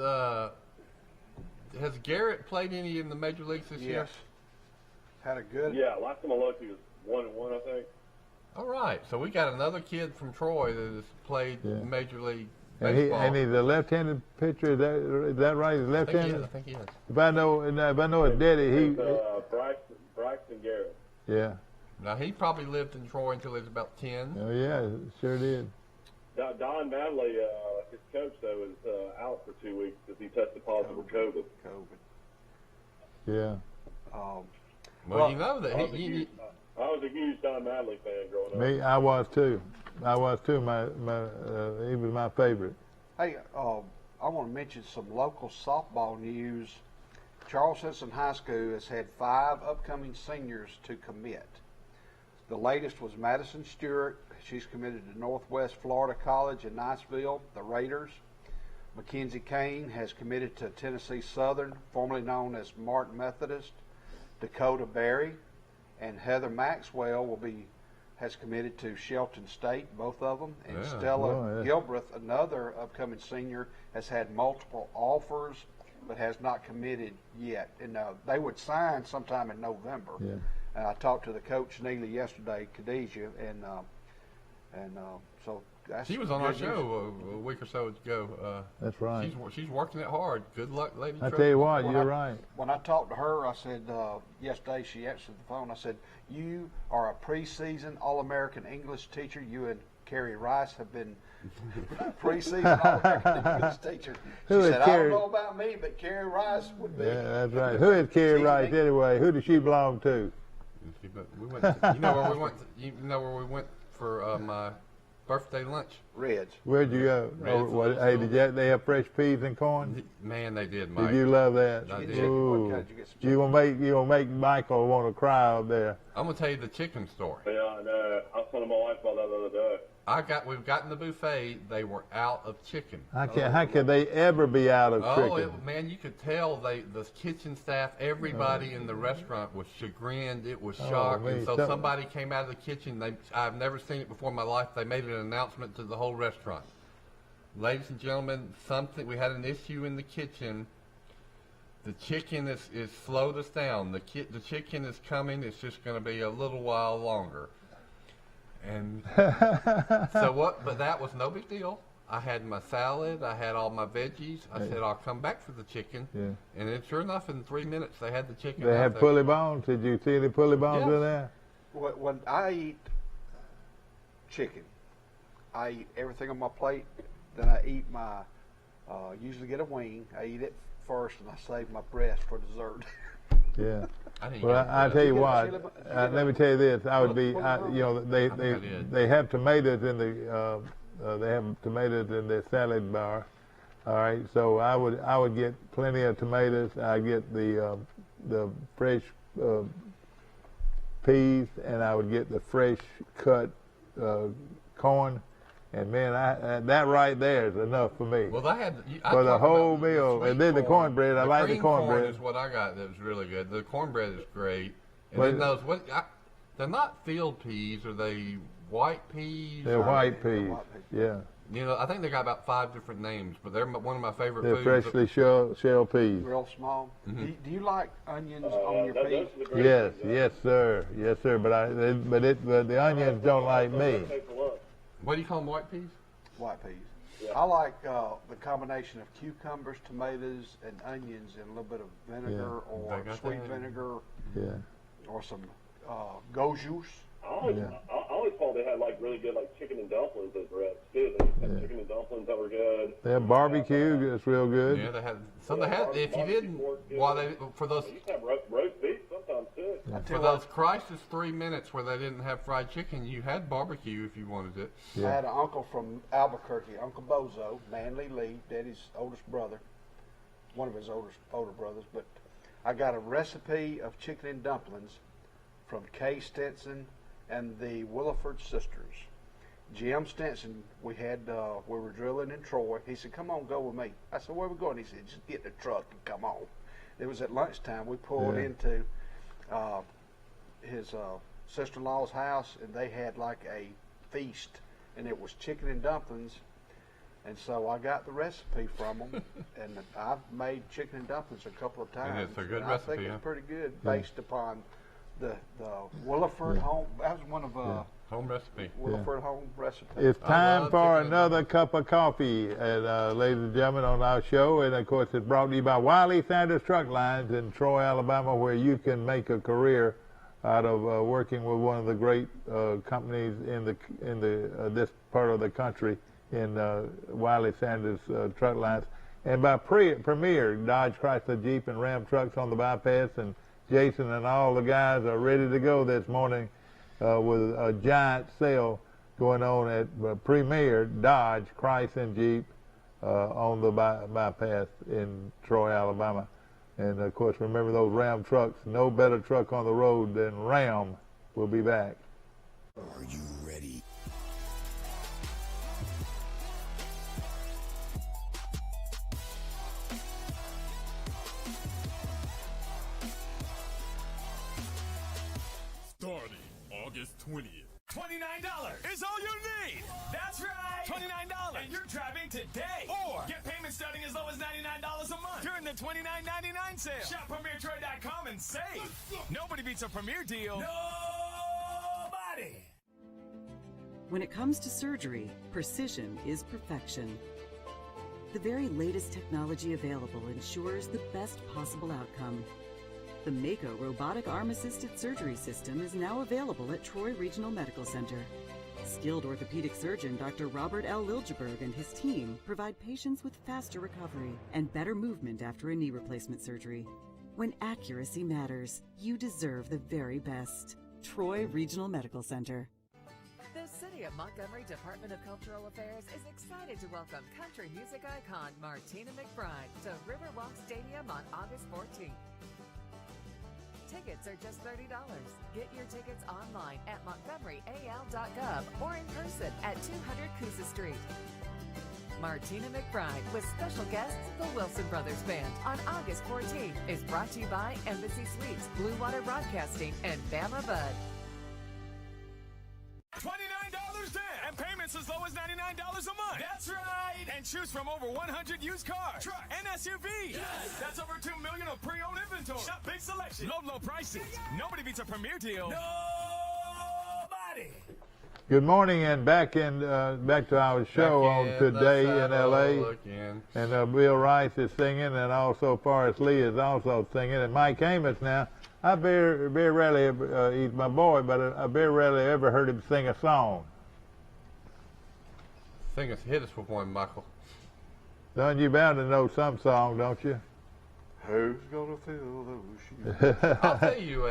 has Garrett played any in the major leagues this year? Yes. Had a good. Yeah, last time I looked, he was 1-1, I think. All right, so we got another kid from Troy that has played Yeah. major league And baseball. he's a left-handed pitcher. Is that right? He's I think he left-handed. is. I think he is. If I know his daddy, It's, Braxton Garrett. yeah. Now he probably lived in Troy until he was about 10. Oh yeah, sure did. Don Madley, his coach, though, is out for 2 weeks because he tested positive for COVID. Yeah. Well, you know that I was a huge Don Madley fan growing up. Me, I was too. My he was my favorite. Hey, I want to mention some local softball news. Charles Henson High School has had 5 upcoming seniors to commit. The latest was Madison Stewart. She's committed to Northwest Florida College in Niceville, the Raiders. Mackenzie Kane has committed to Tennessee Southern, formerly known as Martin Methodist. Dakota Berry and Heather Maxwell has committed to Shelton State, both of them. And Yeah. Stella Oh, yeah. Gilbreth, another upcoming senior, has had multiple offers but has not committed yet. And they would sign sometime in November. Yeah. I talked to the coach Neely yesterday, Khadijah, and so that's She was on our good news. show a week or so ago. That's right. She's working it hard. Good luck, lady. I tell you what, When you're I- right. When I talked to her, I said, yesterday she answered the phone. I said, you are a preseason All-American English teacher. You and Carrie Rice have been preseason All-American English teachers. She Who is said, I Carrie? don't know about me, but Carrie Rice would be. Yeah, that's right. Who is Carrie Rice anyway? Who does she belong to? We went to, you know where we went? You know where we went for my birthday lunch? Reds. Where'd you go? Red Oh, what, Sox. hey, they have fresh peas and corn? Man, they did, Mike. Did you love that? I did. Ooh. What kind did you get some You gonna make Michael want to cry out there. I'm gonna tell you the chicken story. Yeah, I know. I was telling my wife about that the other day. We've gotten the buffet. They were out of chicken. How can they ever be out of chicken? Man, you could tell the kitchen staff, everybody in the restaurant was chagrined. It was shocked. man, And so so- somebody came out of the kitchen. I've never seen it before in my life. They made an announcement to the whole restaurant. Ladies and gentlemen, we had an issue in the kitchen. The chicken is slowed us down. The chicken is coming. It's just going to be a little while longer. And so what? But that was no big deal. I had my salad. I had all my veggies. I said I'll come back for the chicken. Yeah. And then sure enough, in 3 minutes they had the chicken. They out had there. pulley bones. Did you see any pulley bones Yes. in there? When I eat chicken, I eat everything on my plate. Then I eat my, usually get a wing. I eat it first, and I save my breast for dessert. Yeah. I didn't Well, get I tell you She what. get a- Let me tell you this. I would be. Pull it You know, they I did. they have tomatoes in the. They have tomatoes in their salad bar. All right. So I would get plenty of tomatoes. I get the fresh peas, and I would get the fresh cut corn. And man, that right there is enough for me. Well, they had For the whole meal. And then the cornbread, I like the cream cornbread. corn is what I got. That was really good. The cornbread is great. And But- then they're not field peas. Are they white peas? They're or- white peas. white peas. Yeah. You know, I think they got about 5 different names, but they're one of my favorite They're foods. freshly shell peas. Real small. Mm-hmm. Do you like onions on your Those peas? are the great Yes, things, yes, sir, yes, sir. But the onions don't like me. Take for lunch. What do you call them, white peas? White peas. Yeah. I like the combination of cucumbers, tomatoes, and onions, and a little bit of vinegar or They got sweet that. vinegar Yeah, or some go juice. I always thought they had like really good like chicken and dumplings as breads too. They had chicken and dumplings that were good. they have barbecue. That's real good. Yeah, they had. So they had. If you didn't, Barbecue pork, while they for those. They used to have roast beef sometimes too. For those crisis 3 minutes where they didn't have fried chicken, you had barbecue if you wanted it. I had an uncle from Albuquerque, Uncle Bozo, Manly Lee, Daddy's oldest brother, one of his older brothers. But I got a recipe of chicken and dumplings from Kay Stinson and the Williford sisters. Jim Stinson, we were drilling in Troy. He said, "Come on, go with me." I said, "Where are we going?" He said, "Just get in the truck and come on." It was at lunchtime. We pulled into his sister-in-law's house, and they had like a feast, and it was chicken and dumplings. And so I got the recipe from them, and I've made chicken and dumplings a couple of times. And it's a good and recipe, I think huh? it's pretty good, based upon the Williford home. That was one of Home recipe. Williford home recipes. It's time love for chicken. another cup of coffee, and, ladies and gentlemen, on our show. And, of course, it's brought to you by Wiley Sanders Truck Lines in Troy, Alabama, where you can make a career out of working with one of the great companies in this part of the country in Wiley Sanders Truck Lines. And by Premier Dodge, Chrysler, Jeep, and Ram trucks on the bypass. And Jason and all the guys are ready to go this morning with a giant sale going on at Premier Dodge, Chrysler, and Jeep on the bypass in Troy, Alabama. And, of course, remember those Ram trucks. No better truck on the road than Ram. We'll be back. Are you ready? Starting August 20th. $29 is all you need. That's right. $29. And you're driving today. Or get payments starting as low as $99 a month during the $29.99 sale. Shop PremierTroy.com and save. Nobody beats a Premier deal. Nobody. When it comes to surgery, precision is perfection. The very latest technology available ensures the best possible outcome. The Mako Robotic Arm-Assisted Surgery System is now available at Troy Regional Medical Center. Skilled orthopedic surgeon Dr. Robert L. Liljeberg and his team provide patients with faster recovery and better movement after a knee replacement surgery. When accuracy matters, you deserve the very best. Troy Regional Medical Center. The City of Montgomery Department of Cultural Affairs is excited to welcome country music icon Martina McBride to Riverwalk Stadium on August 14th. Tickets are just $30. Get your tickets online at montgomeryal.gov or in person at 200 Coosa Street. Martina McBride with special guests the Wilson Brothers Band on August 14th is brought to you by Embassy Suites, Blue Water Broadcasting, and Bama Bud. $29 down and payments as low as $99 a month. That's right. And choose from over 100 used cars, trucks, and SUVs. Yes. That's over 2 million of pre-owned inventory. Shop big selection, low prices. Nobody beats a Premier deal. Nobody. Good morning, and back to our show on Today in L.A. And Bill Rice is singing, and also Forrest Lee is also singing, and Mike Amos now. I very rarely, he's my boy, but I very rarely ever heard him sing a song. Hit us with one, Michael. Don, you bound to know some song, don't you? Who's gonna fill those shoes? I'll tell you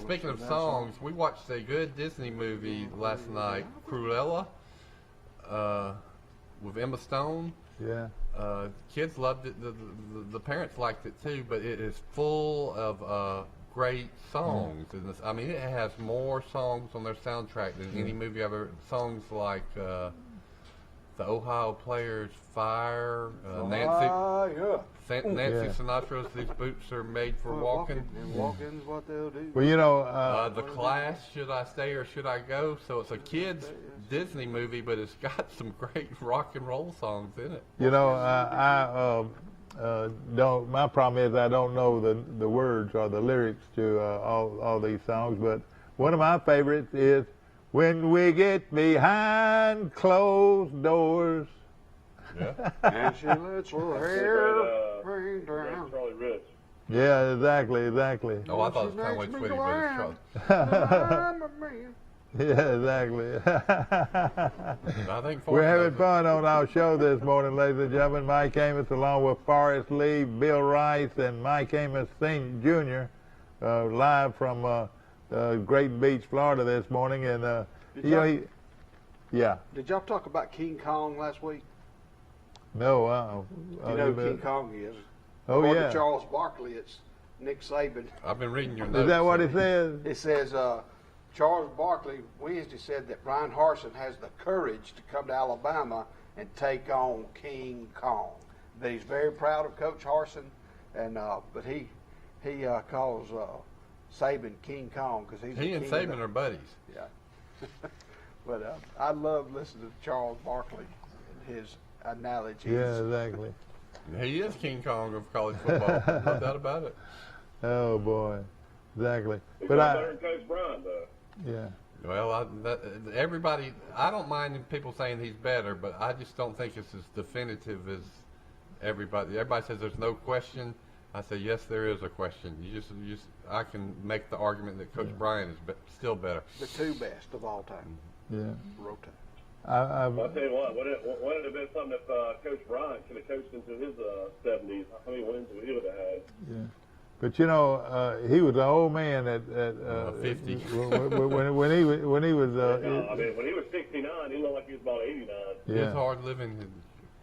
speaking of songs, we watched a good Disney movie last night, Cruella, with Emma Stone. Yeah. Kids loved it. The parents liked it too, but it is full of great songs. I mean, it has more songs on their soundtrack than any movie I've ever. Songs like the Ohio Players' Fire, Nancy Sinatra's These Boots Are Made for Walking. And walking's what they'll do. Well, you know, The Clash, Should I Stay or Should I Go? So it's a kid's Disney movie, but it's got some great rock and roll songs in it. you know, I don't. My problem is I don't know the words or the lyrics to all these songs. But one of my favorites is "When We Get Behind Closed Doors." Yeah. And she lets her hair bring down. Charlie Rich. Yeah, exactly. Oh, I thought it was kind of like Twitty, but it's I'm a man. Yeah, exactly. I think We're having Forrest fun on our show this morning, ladies and gentlemen. Mike Amos, along with Forrest Lee, Bill Rice, and Mike Amos Jr. live from Great Beach, Florida this morning, and yeah. Did y'all talk about King Kong last week? No, You know who King Kong is? Oh, According yeah. to Charles Barkley, it's Nick Saban. I've been reading your notes. Is that what it says? It says Charles Barkley Wednesday said that Brian Harsin has the courage to come to Alabama and take on King Kong. That he's very proud of Coach Harsin, and but he calls Saban King Kong because he's He and Saban are buddies. Yeah. But I love listening to Charles Barkley and his analogies. Yeah, exactly. He is King Kong of college football. No doubt about it. Oh boy, exactly. He's But better than Coach Bryant, though. yeah. Well, everybody, I don't mind people saying he's better, but I just don't think it's as definitive as everybody. Everybody says there's no question. I say, yes, there is a question. I can make the argument that Coach Bryant is still better. The two best of all time. Yeah. Rotate. I'll tell you what, wouldn't it have been something if Coach Bryant could have coached into his 70s? How many wins would he would have had? Yeah. But you know, he was an old man at 50. when he was. No, I mean, when he was 69, he looked like he was about 89. Yeah. It's hard living.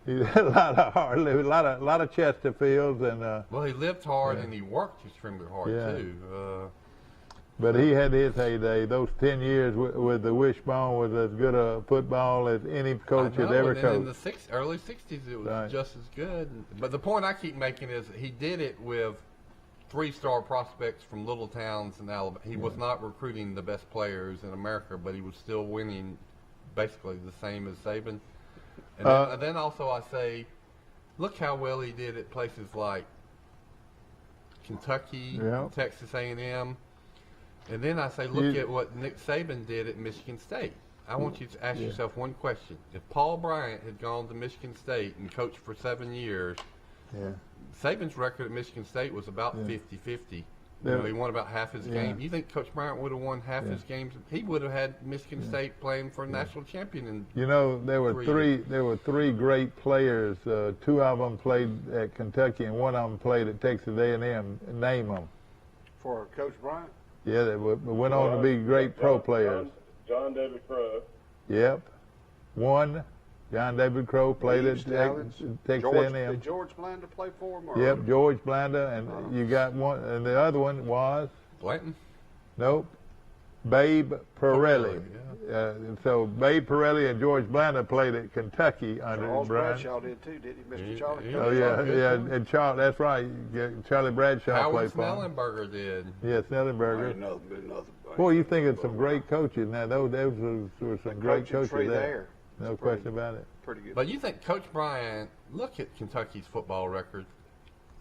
He had a lot of hard living, a lot of Chesterfields, and Well, he lived hard and he worked extremely hard Yeah. too. but he had his heyday. Those 10 years with the Wishbone was as good a football as any coach I know, has ever and then in coached. the early 60s, it was Right. just as good. But the point I keep making is he did it with 3-star prospects from little towns in Alabama. He was not recruiting the best players in America, but he was still winning basically the same as Saban. And then also I say, look how well he did at places like Kentucky, Yeah. Texas A&M. And then I say, look at what Nick Saban did at Michigan State. I want you to ask yourself one question. If Paul Bryant had gone to Michigan State and coached for 7 years, Yeah. Saban's record at Michigan State was about 50-50. You Yeah. know, he won about half his game. You think Coach Bryant would have won half his games? He would have had Michigan State playing for a national champion. And You know, there were three great players. Two of them played at Kentucky, and one of them played at Texas A&M. Name them. For Coach Bryant? Yeah, they went on to be great pro players. John David Crow. Yep. One, John David Crow played at Texas A&M. Did George Blanda play for him? Or? Yep, George Blanda, and you got one, and the other one was Blanton? nope, Babe Pirelli. Pirelli, So Babe Pirelli and George Blanda played at Kentucky under Charles Bryant. Bradshaw did too, did he, Mr. Charlie? he- Oh yeah, and Charlie. That's right. Charlie Bradshaw Howard played for him. Snellenberger did. Yeah, Snellenberger. Boy, you think of some great coaches now. Those were some great Coaching coaches tree there. No question about it. Pretty good. But you think Coach Bryant, look at Kentucky's football record.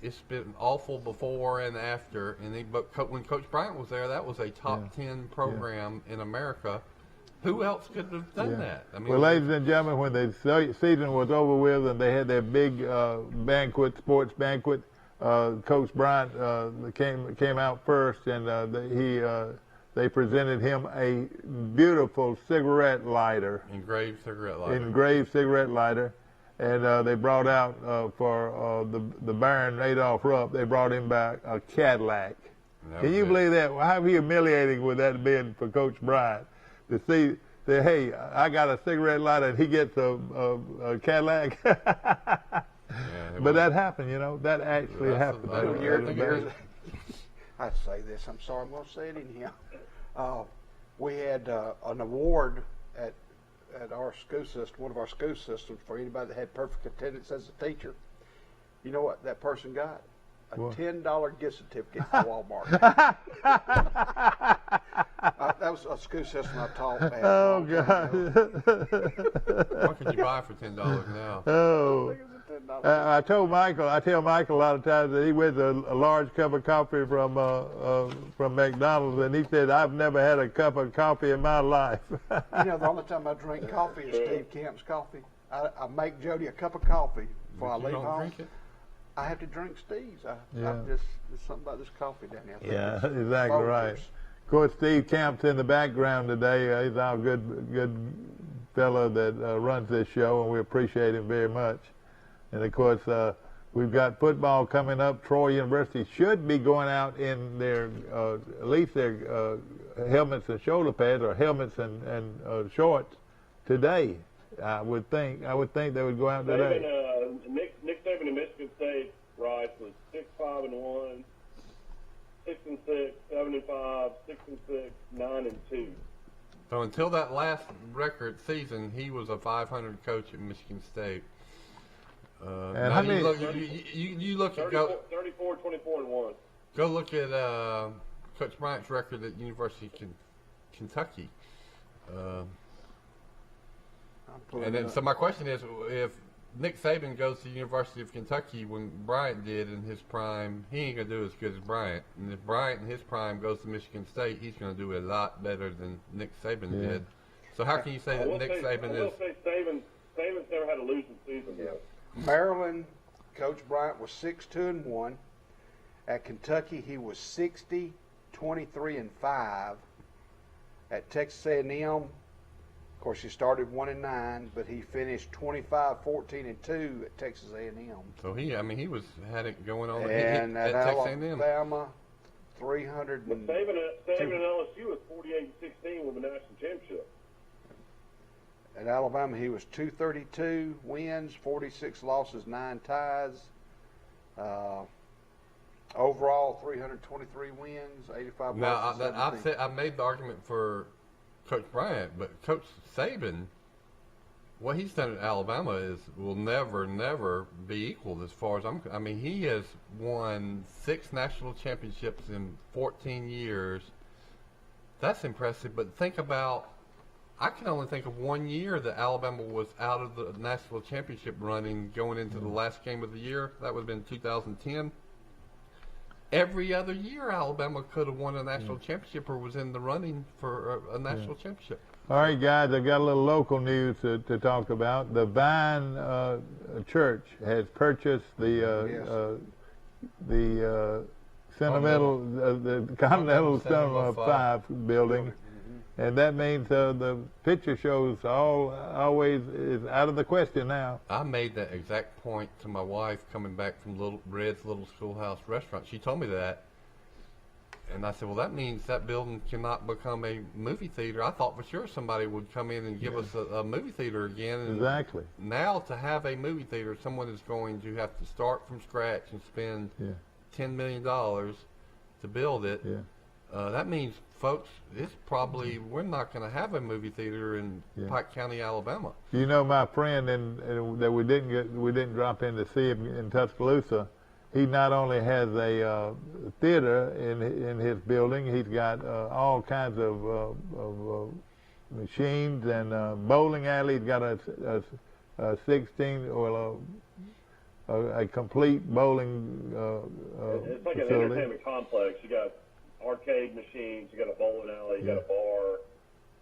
It's been awful before and after. But when Coach Bryant was there, that was a top 10 program in America. Who else could have done that? I mean, Well, ladies and gentlemen, when the season was over with and they had their big sports banquet, Coach Bryant came out first, and they presented him a beautiful cigarette lighter. engraved cigarette lighter. And they brought out for the Baron Adolph Rupp, they brought him back a Cadillac. Can you believe that? Well, how humiliating would that have been for Coach Bryant to see that, hey, I got a cigarette lighter and he gets a Cadillac? But that happened, you know. That actually happened. I say this. I'm sorry. I'm going to say it in here. We had an award at our school system, one of our school systems, for anybody that had perfect attendance as a teacher. You know what that person got? A $10 gift certificate to Walmart. That was a school system I taught at. Oh, God. What can you buy for $10 now? Oh. I tell Michael a lot of times that he wins a large cup of coffee from McDonald's, and he said, I've never had a cup of coffee in my life. You know, the only time I drink coffee is Steve Camp's coffee. I make Jody a cup of coffee before I leave home. Drink it? I have to drink Steve's. There's something about this coffee down here. Yeah, exactly right. Of course, Steve Camp's in the background today. He's our good fellow that runs this show, and we appreciate him very much. And of course, We've got football coming up. Troy University should be going out in their at least their helmets and shoulder pads, or helmets and shorts today. I would think they would go out today. Nick Saban in Michigan State, Rice, was 6-5-1, 6-6, 7-5, 6-6, 9-2. So until that last record season, he was a 500 coach at Michigan State. And how many? You look at 34, 24-1. Go look at Coach Bryant's record at University of Kentucky. And then, so my question is, if Nick Saban goes to the University of Kentucky when Bryant did in his prime, he ain't going to do as good as Bryant. And if Bryant in his prime goes to Michigan State, he's going to do a lot better than Nick Saban did. So how can you say that Nick Saban is... I will say Saban's never had a losing season. Yeah. Maryland, Coach Bryant was 6-2-1. At Kentucky, he was 60, 23-5. At Texas A&M, of course, he started 1-9, but he finished 25, 14-2 at Texas A&M. So he had it going on. And at Texas A&M. Alabama, 300. But Saban and LSU was 48-16 with the national championship. At Alabama, he was 232 wins, 46 losses, 9 ties. Overall, 323 wins, 85 losses. Now, I made the argument for Coach Bryant, but Coach Saban, what he's done at Alabama will never be equaled as far as he has won 6 national championships in 14 years. That's impressive, but think about, I can only think of 1 year that Alabama was out of the national championship running going into the last game of the year. That would have been 2010. Every other year, Alabama could have won a national championship or was in the running for a national championship. All right, guys, I got a little local news to talk about. The Vine Church has purchased the Continental Cinema 5 building. And that means the picture shows always is out of the question now. I made that exact point to my wife coming back from Red's Little Schoolhouse Restaurant. She told me that. And I said, well, that means that building cannot become a movie theater. I thought for sure somebody would come in and give us a movie theater again. And exactly. Now to have a movie theater, someone is going to have to start from scratch and spend $10 million to build it. Yeah. That means, folks, we're not going to have a movie theater in Pike County, Alabama. You know, my friend that we didn't drop in to see him in Tuscaloosa. He not only has a theater in his building, he's got all kinds of machines and bowling alley. He's got a 16 or a complete bowling it's like facility. An entertainment complex. You got arcade machines, you got a bowling alley, you got a bar,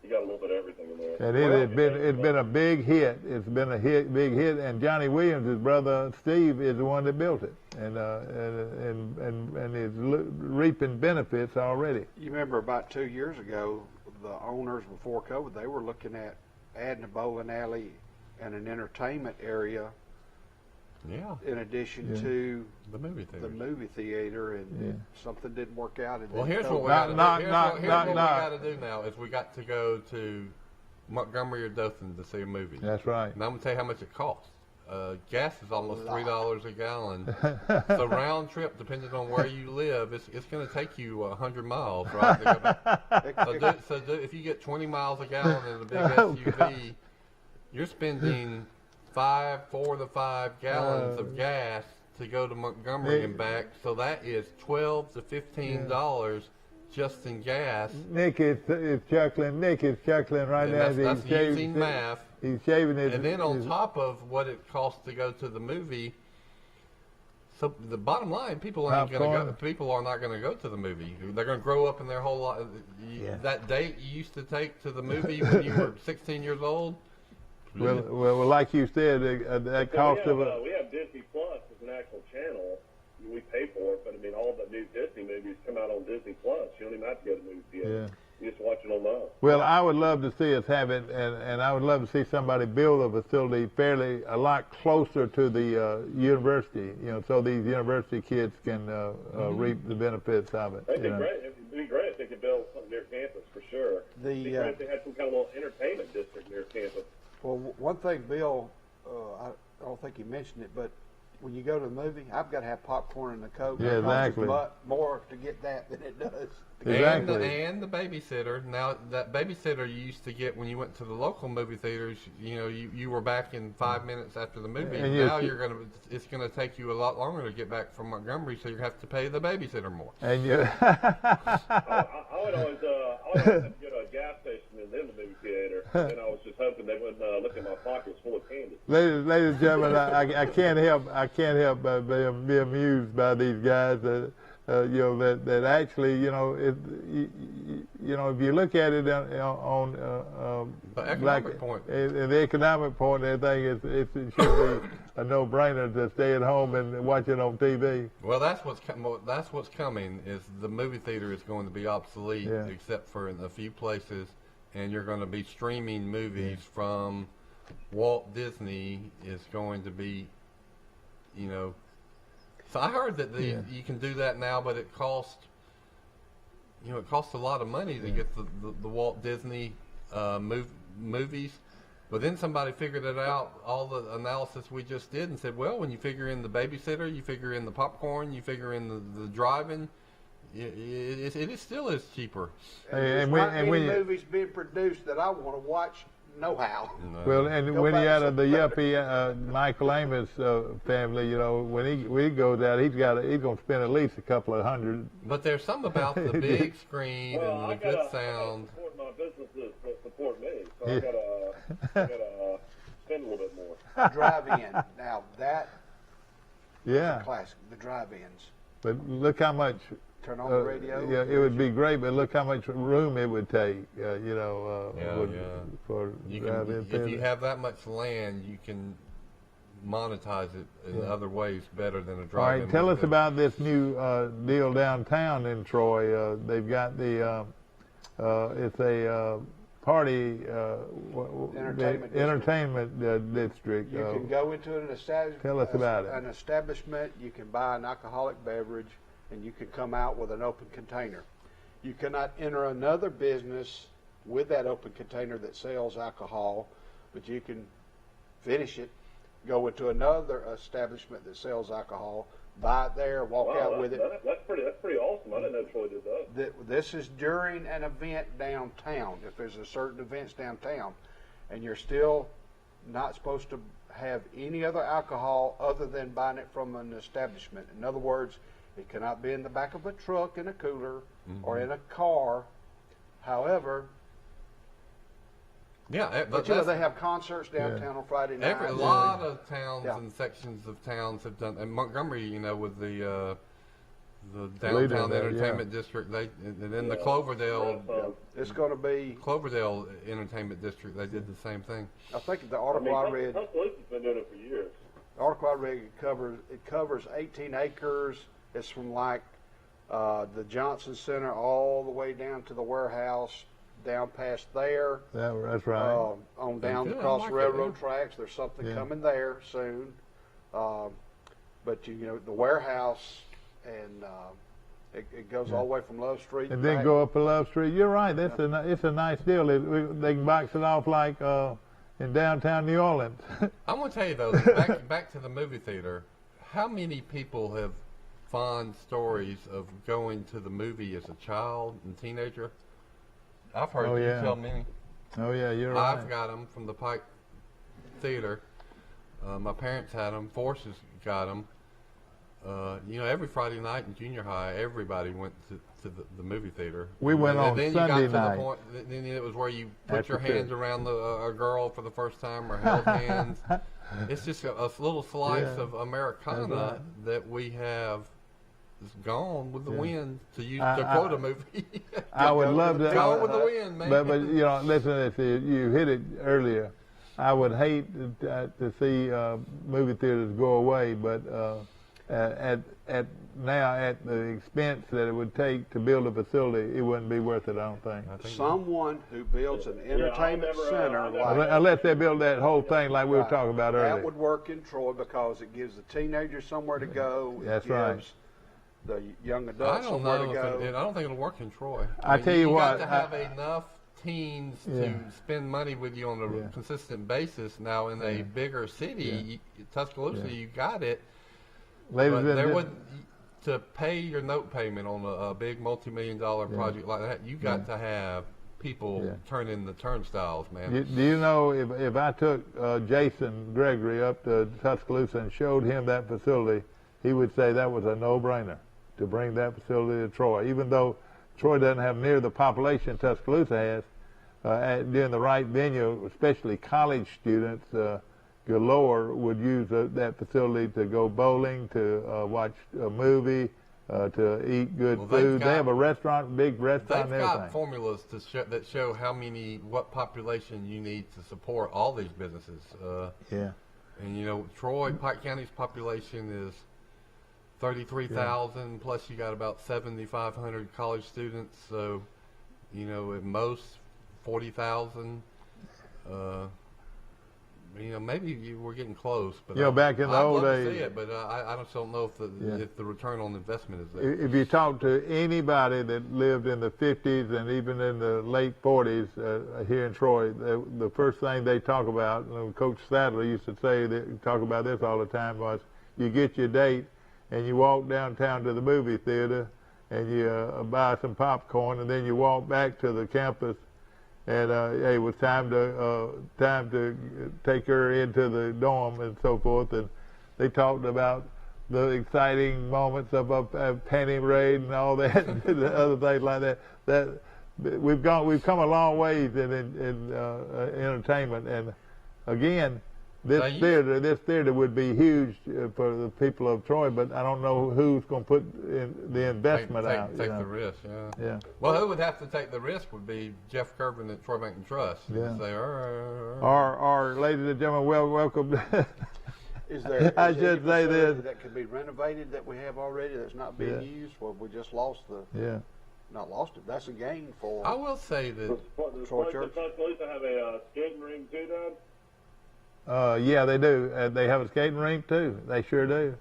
you got a little bit of everything in there. And it's been a big hit. It's been a big hit. And Johnny Williams, his brother Steve, is the one that built it, and is reaping benefits already. You remember about 2 years ago, the owners before COVID, they were looking at adding a bowling alley and an entertainment area. Yeah. In addition to the movie theater, and something didn't work out. Well, here's what we got to do now is we got to go to Montgomery or Dothan to see a movie. That's right. And I'm gonna tell you how much it costs. Gas is almost $3 a gallon. So round trip, depending on where you live, it's going to take you 100 miles, right? To go back. So if you get 20 miles a gallon in a big SUV, you're spending 4 to 5 gallons of gas to go to Montgomery and back. So that is $12 to $15 just in gas. Nick is chuckling. Nick is chuckling right now. That's using math. He's shaving his. And then on top of what it costs to go to the movie, so the bottom line, people are not going to go to the movie. They're going to grow up in their whole life. That date you used to take to the movie when you were 16 years old. Well, like you said, that cost of we have Disney Plus as an actual channel. we pay for it, but I mean, all the new Disney movies come out on Disney Plus. You don't even have to go to the movie theater. Yeah. You just watch it online. Well, I would love to see us have it, and I would love to see somebody build a facility a lot closer to the university, so these university kids can reap the benefits of it. It'd be great. It'd be great if they could build something near campus for sure. It'd be great if they had some kind of little entertainment district near campus. Well, one thing, Bill, I don't think you mentioned it, but when you go to the movie, I've got to have popcorn and a Coke. Yeah, exactly. It costs more to get that than it does. Exactly. And the babysitter. Now, that babysitter you used to get when you went to the local movie theaters, you were back in 5 minutes after the movie. And now it's gonna take you a lot longer to get back from Montgomery, so you have to pay the babysitter more. And you. I would always have to go to a gas station and then the movie theater, and I was just hoping they wouldn't look in my pockets full of candy. Ladies and gentlemen, I can't help but be amused by these guys that that actually, if you look at it on the economic point, in the economic point, and everything, it should be a no-brainer to stay at home and watch it on TV. Well, that's what's coming. Is the movie theater is going to be obsolete, except for in a few places, and you're going to be streaming movies from Walt Disney. Is going to be, So I heard that you can do that now, but it costs a lot of money to get the Walt Disney movies. But then somebody figured it out, all the analysis we just did, and said, well, when you figure in the babysitter, you figure in the popcorn, you figure in the driving, it still is cheaper. And when movies being produced that I want to watch. No how. Well, and when he out of the yuppie Michael Amos family, when he goes out, he's going to spend at least a couple of $100. But there's something about the big screen and the good sound. I support my businesses that support me, so I gotta spend a little bit more. Drive-in. Now that. Yeah. Classic. The drive-ins. But look how much. Turn on the radio. Yeah, it would be great, but look how much room it would take. For if you have that much land, you can monetize it in other ways better than a drive-in. All right, tell us about this new deal downtown in Troy. They've got it's a party entertainment district. You can go into an establishment. Tell us about it. An establishment. You can buy an alcoholic beverage, and you can come out with an open container. You cannot enter another business with that open container that sells alcohol, but you can finish it, go into another establishment that sells alcohol, buy it there, walk out with it. That's pretty awesome. I didn't know Troy did that. This is during an event downtown. If there's a certain events downtown, and you're still not supposed to have any other alcohol other than buying it from an establishment. In other words, it cannot be in the back of a truck in a cooler or in a car. However, but they have concerts downtown on Friday night. A lot of towns and sections of towns have done. And Montgomery, with the downtown entertainment district, and then the Cloverdale. It's going to be Cloverdale Entertainment District. They did the same thing. I think the article I read. Tuscaloosa's been doing it for years. The article I read covers 18 acres. It's from the Johnson Center all the way down to the warehouse, down past there. That's right. On down across the railroad tracks. There's something coming there soon. But the warehouse and it goes all the way from Love Street. And then go up to Love Street. You're right. It's a nice deal. They can box it off like in downtown New Orleans. I'm going to tell you though, back to the movie theater. How many people have fond stories of going to the movie as a child and teenager? I've heard you tell many. Oh yeah, you're right. I've got them from the Pike Theater. My parents had them. Forces got them. Every Friday night in junior high, everybody went to the movie theater. We went on then Sunday you got night. To the point, then it was where you put your hands around a girl for the first time or held hands. It's just a little slice of Americana that we have gone with the wind, to quote a movie. I would love to. Gone with the wind, man. But listen, you hit it earlier. I would hate to see movie theaters go away, but at now at the expense that it would take to build a facility, it wouldn't be worth it. I don't think. Someone who builds an entertainment center like Unless they build that whole thing like we were talking about earlier. that would work in Troy because it gives the teenagers somewhere to go. That's it right. gives the young I adults don't somewhere know. to go. I don't think it'll work in Troy. I tell you what, got to have enough teens to spend money with you on a consistent basis. Now, in a bigger city, Tuscaloosa, you got it. Ladies But and there gentlemen, would, to pay your note payment on a big multi-million-dollar project like that, you got to have people turn in the turnstiles, man. do you know if I took Jason Gregory up to Tuscaloosa and showed him that facility, he would say that was a no-brainer to bring that facility to Troy, even though Troy doesn't have near the population Tuscaloosa has. During the right venue, especially college students galore would use that facility to go bowling, to watch a movie, to eat good food. They have a restaurant, big restaurant, and everything. They've got formulas that show what population you need to support all these businesses. And you know, Troy, Pike County's population is 33,000, plus you got about 7,500 college students. So, you know, at most 40,000. You know, maybe we're getting close, but Back in the old days, I'd love to see it, but I just don't know if the return on investment is there. If you talk to anybody that lived in the 50s and even in the late 40s here in Troy, the first thing they talk about, and Coach Sadler used to say, talk about this all the time, was you get your date and you walk downtown to the movie theater and you buy some popcorn, and then you walk back to the campus. And it was time to take her into the dorm and so forth. And they talked about the exciting moments of a penny raid and all that, and the other things like that. That we've come a long ways in entertainment. And again, this theater would be huge for the people of Troy, but I don't know who's going to put the investment out. Take the risk, yeah. Well, who would have to take the risk would be Jeff Kirby at Troy Bank and Trust. Yeah. Say, Or, ladies and gentlemen, welcome. Is there I should say this. that could be renovated that we have already that's not being used? Well, we just lost not lost it. That's a gain for. I will say that. Does Tuscaloosa have a skating ring too, Dad? Yeah, they do. They have a skating rink too. They sure do.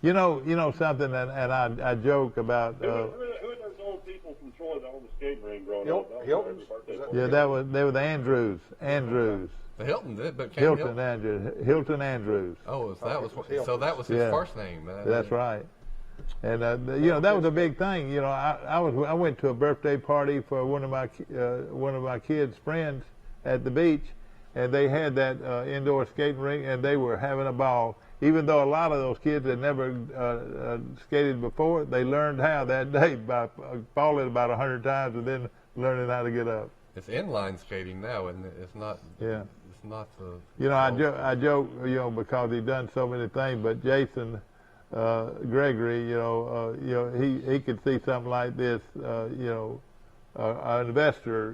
You know something, and I joke about. Who are those old people from Troy that owned the skating rink growing up? Hilton's. They were the Andrews. The Hilton did, but Hilton Andrews. Oh, so that was his first name. That's right. And that was a big thing. I went to a birthday party for one of my kids' friends at the beach. And they had that indoor skating rink, and they were having a ball. Even though a lot of those kids had never skated before, they learned how that day by falling about 100 times and then learning how to get up. It's inline skating now, and it's not. Yeah. It's not the. I joke, because he's done so many things. But Jason Gregory, he could see something like this, an investor,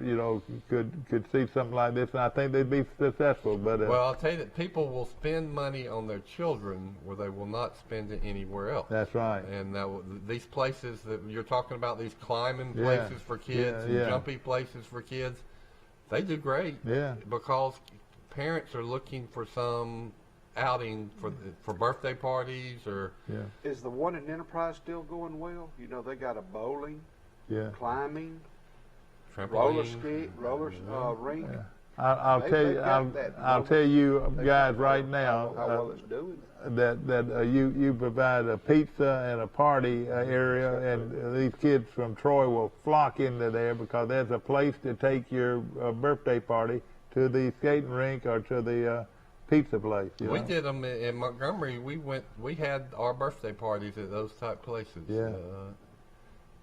could see something like this, and I think they'd be successful. But well, I'll tell you that people will spend money on their children where they will not spend it anywhere else. That's right. And these places that you're talking about, these climbing places for kids and jumpy places for kids, they do great. Yeah. Because parents are looking for some outing for birthday parties or. Yeah. Is the one in Enterprise still going well? They got a bowling, climbing. Roller rink. Yeah. I'll tell you guys right now how well it's doing. that you provide a pizza and a party area, and these kids from Troy will flock into there because there's a place to take your birthday party to the skating rink or to the pizza place. We did them in Montgomery. We had our birthday parties at those type places. Yeah.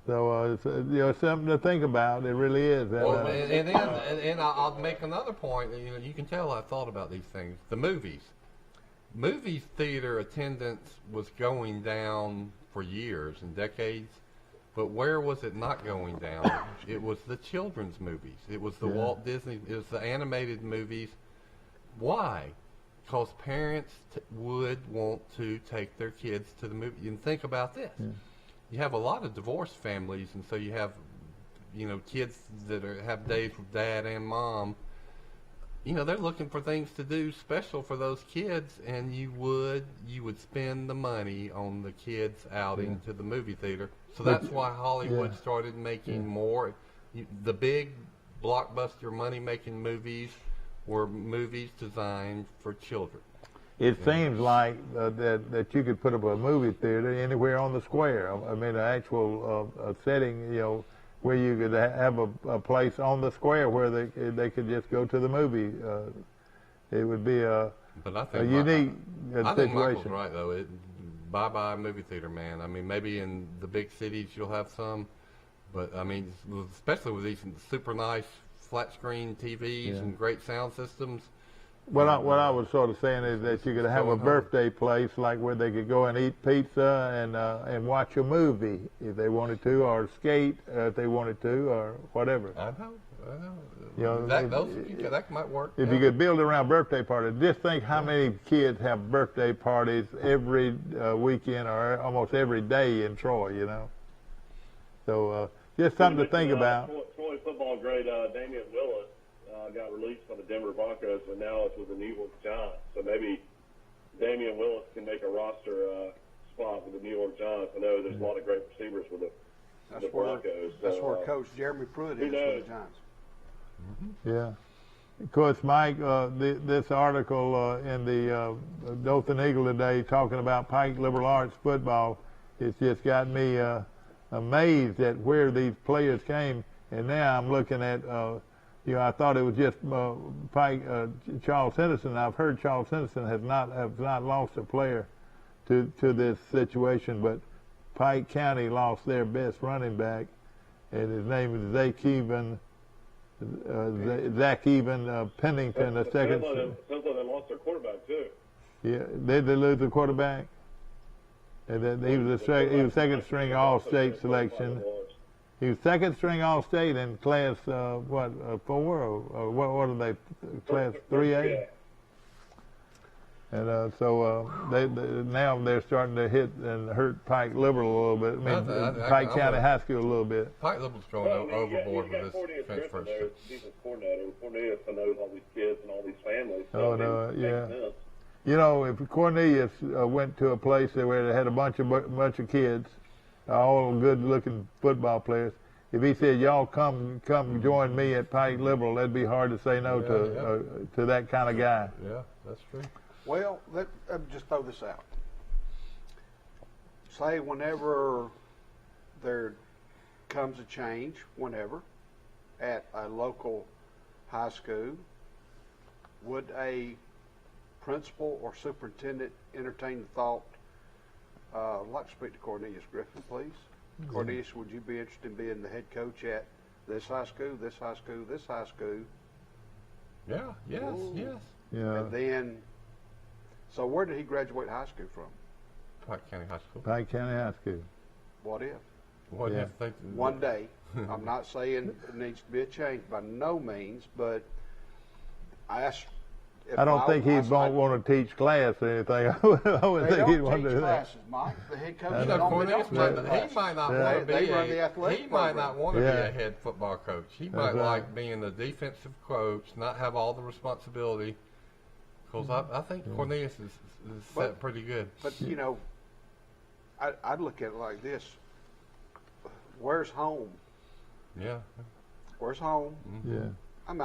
So it's something to think about. It really is. Well, and I'll make another point. You can tell I thought about these things. The movie theater attendance was going down for years and decades, but where was it not going down? It was the children's movies. It was the Walt Disney. It was the animated movies. Why? because parents would want to take their kids to the movie. And think about this. Yeah. You have a lot of divorced families, and so you have, kids that have days with dad and mom. They're looking for things to do special for those kids, and you would spend the money on the kids outing to the movie theater. So that's why Hollywood started making more. The big blockbuster money-making movies were movies designed for children. It seems like that you could put up a movie theater anywhere on the square. I mean, an actual setting, where you could have a place on the square where they could just go to the movie. It would be a unique situation. I think Michael's right, though. Bye-bye movie theater, man. I mean, maybe in the big cities you'll have some, but, I mean, especially with these super nice flat-screen TVs and great sound systems. What I was sort of saying is that you could have a birthday place like where they could go and eat pizza and watch a movie if they wanted to, or skate if they wanted to, or whatever. I know. That might work. If you could build around birthday parties, just think how many kids have birthday parties every weekend or almost every day in Troy, So just something to think about. Troy football great Damian Willis got released by the Denver Broncos, but now it's with the New York Giants. So maybe Damian Willis can make a roster spot with the New York Giants. I know there's a lot of great receivers with the Broncos. That's where Coach Jeremy Pruitt is for the Giants. Mm-hmm. Yeah. Of course, Mike, this article in the Dothan Eagle today talking about Pike Liberal Arts football, it's just got me amazed at where these players came. And now I'm looking at, I thought it was just Pike, Charles Henderson. I've heard Charles Henderson has not lost a player to this situation, but Pike County lost their best running back, and his name is Zach Even Pennington, the second. Sounds like they lost their quarterback too. Yeah, they lose the quarterback, and then he was second string All-State selection. He was second string All-State in class 4 or what are they? Class 3A. And so now they're starting to hit and hurt Pike Liberal a little bit. I mean, Pike County High School a little bit. Pike Liberal's going overboard with this transfer. Defense coordinator. Cornelius knows all these kids and all these families. So yeah. If Cornelius went to a place where they had a bunch of kids, all good-looking football players, if he said, "Y'all come join me at Pike Liberal," that'd be hard to say no to that kind of guy. Yeah, that's true. Well, let me just throw this out. Say whenever there comes a change, at a local high school, would a principal or superintendent entertain the thought, I'd like to speak to Cornelius Griffin, please. Mm-hmm. Cornelius, would you be interested in being the head coach at this high school, this high school, this high school? Yeah, yes. Yeah. And then, so where did he graduate high school from? Pike County High School. Pike County High School. What if? What if? One day. I'm not saying it needs to be a change by no means, but I don't think he'd want to teach class or anything. I wouldn't think he'd want to do that. Mike. The head coach he might not want to be he might not want to be a head football coach. He might like being the defensive coach, not have all the responsibility. Because I think Cornelius is set pretty good. But, I'd look at it like this. Where's home? Yeah. Where's home? Mm-hmm. Yeah. I don't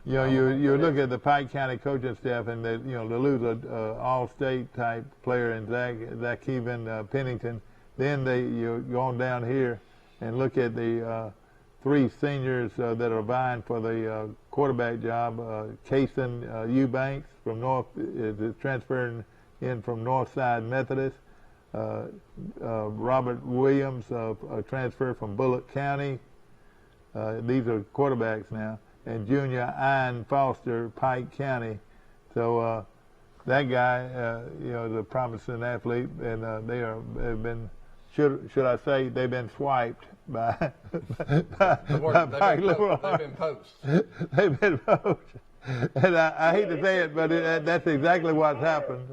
know. You look at the Pike County coaching staff, and they lose an all-state type player in Zach Even Pennington. Then you go on down here and look at the 3 seniors that are vying for the quarterback job. Kason Eubanks from is transferring in from Northside Methodist. Robert Williams, a transfer from Bullock County. These are quarterbacks now. And Junior Ian Foster, Pike County. So that guy, is a promising athlete, and they've been, should I say, they've been swiped by Pike Liberal Arts. They've been poached. They've been poached. And I hate to say it, but that's exactly what's happened.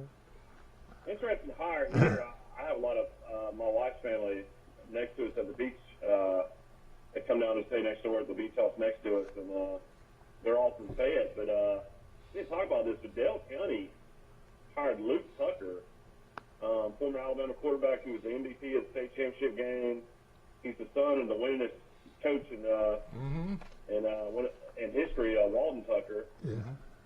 Interesting hire here. I have a lot of my wife's family next to us at the beach. They come down and stay next door at the beach house next to us, and they're all from Fayette. But we didn't talk about this, but Dale County hired Luke Tucker, former Alabama quarterback who was the MVP of the state championship game. He's the son of the winningest coach in history, Walton Tucker. Yeah.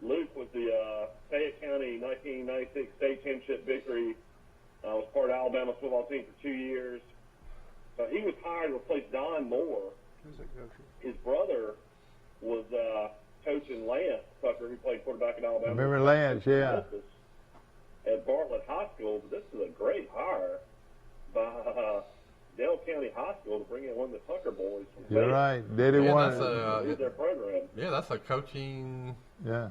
Luke was the Fayette County 1996 state championship victory. Was part of Alabama's football team for 2 years. So he was hired to replace Don Moore. Who's that coach? His brother was coaching Lance Tucker, who played quarterback at Alabama. Remember Lance, yeah. At Bartlett High School. But this is a great hire by Dale County High School to bring in one of the Tucker boys. From You're Fayette. right. Did he want to their program? Yeah, that's a coaching. Yeah.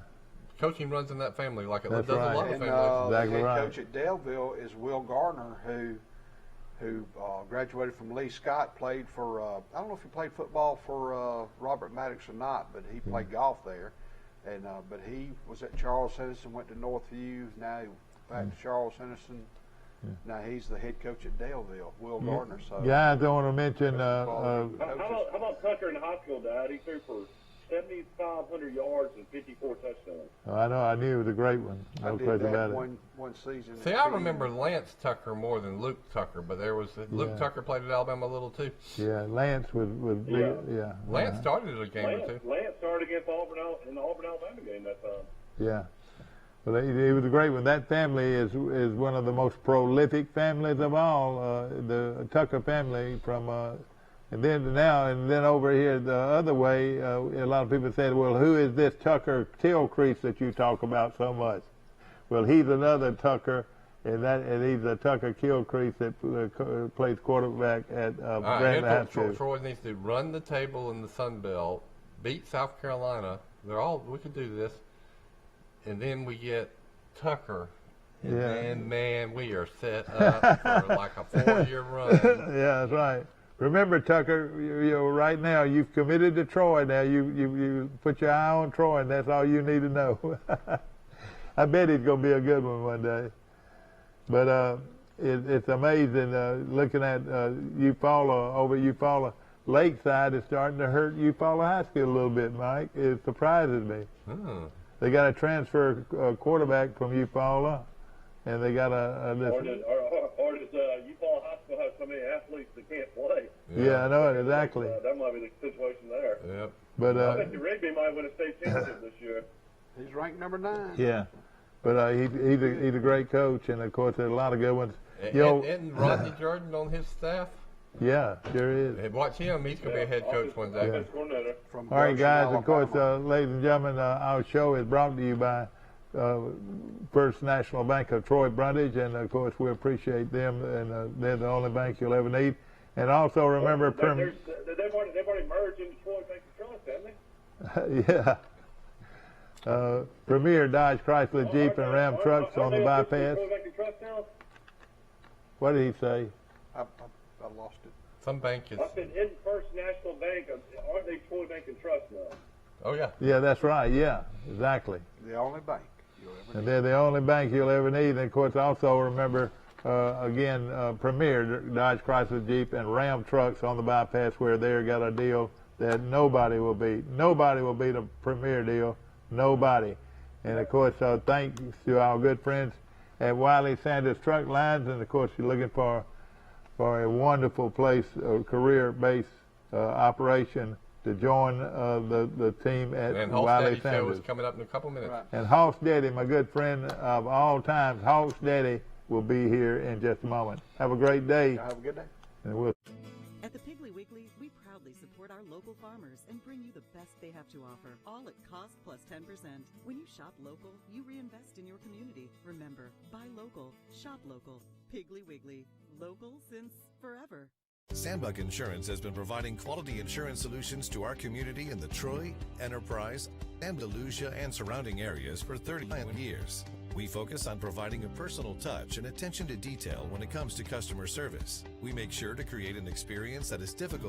Coaching runs in that family like it That's does right. a lot of And families. Exactly the head right. coach at Daleville is Will Garner, who graduated from Lee Scott, played for, I don't know if he played football for Robert Maddox or not, but he played golf there. And but he was at Charles Henderson, went to Northview, now back to Charles Henderson. Now he's the head coach at Daleville, Will Gardner. So Guys, I want to mention. How about Tucker in high school, Dad? He threw for 7,500 yards and 54 touchdowns. I know. I knew it was a great one. I No did question that about it. one season. See, I remember Lance Tucker more than Luke Tucker, but there was Luke Tucker played at Alabama a little too. Yeah, Lance was big. Yeah. Lance started a game or two. Lance started against Auburn in the Auburn-Alabama game that time. Yeah. Well, he was a great one. That family is one of the most prolific families of all. The Tucker family from. And then over here the other way, a lot of people said, well, who is this Tucker Kilcrease that you talk about so much? Well, he's another Tucker, and he's a Tucker Kilcrease that plays quarterback at Brandon High School. Troy needs to run the table in the Sun Belt, beat South Carolina. We could do this, and then we get Tucker. And man, we are set up for like a 4-year run. Yeah, that's right. Remember, Tucker, right now you've committed to Troy. Now you put your eye on Troy, and that's all you need to know. I bet he's going to be a good one day. But it's amazing looking at Eufaula over Eufaula Lakeside is starting to hurt Eufaula High School a little bit, Mike. It surprises me. They got to transfer quarterback from Eufaula, and they got Or does Eufaula High School have so many athletes that can't play? Yeah, I know it exactly. That might be the situation there. Yep. But I think the Rigby might win a state championship this year. He's ranked number 9. yeah, but he's a great coach, and of course there's a lot of good ones. Isn't Rodney Jordan on his staff? Yeah, sure is. Hey, watch him. He's going to be a head coach one day. Offensive coordinator. From All right, Goshen, guys. Of course, Alabama. ladies and gentlemen, our show is brought to you by First National Bank of Troy Brundage, and of course we appreciate them, and they're the only bank you'll ever need. And also remember, They've already merged into Troy Bank and Trust, haven't they? yeah. Premier Dodge Chrysler Jeep and Ram trucks on the bypass. Troy Bank and Trust now? What did he say? I lost it. Some bank is. I said, in First National Bank, aren't they Troy Bank and Trust now? Oh yeah. Yeah, that's right. Yeah, exactly. The only bank you'll ever And need. they're the only bank you'll ever need. And of course, also remember, Premier Dodge Chrysler Jeep and Ram trucks on the bypass, where they've got a deal that nobody will beat. Nobody will beat a Premier deal. Nobody. And of course, thanks to our good friends at Wiley Sanders Truck Lines. And of course, you're looking for a wonderful place, a career-based operation to join the team at And Wiley Hallsteady show Sanders. is coming up in a couple minutes. Right. And Hawks Daddy, my good friend of all times, Hawks Daddy will be here in just a moment. Have a great day. Y'all have a good day. And we'll At the Piggly Wiggly, we proudly support our local farmers and bring you the best they have to offer, all at cost plus 10%. When you shop local, you reinvest in your community. Remember, buy local, shop local. Piggly Wiggly, local since forever. Sandbuck Insurance has been providing quality insurance solutions to our community in the Troy, Enterprise, Andalusia, and surrounding areas for 39 years. We focus on providing a personal touch and attention to detail when it comes to customer service. We make sure to create an experience that is difficult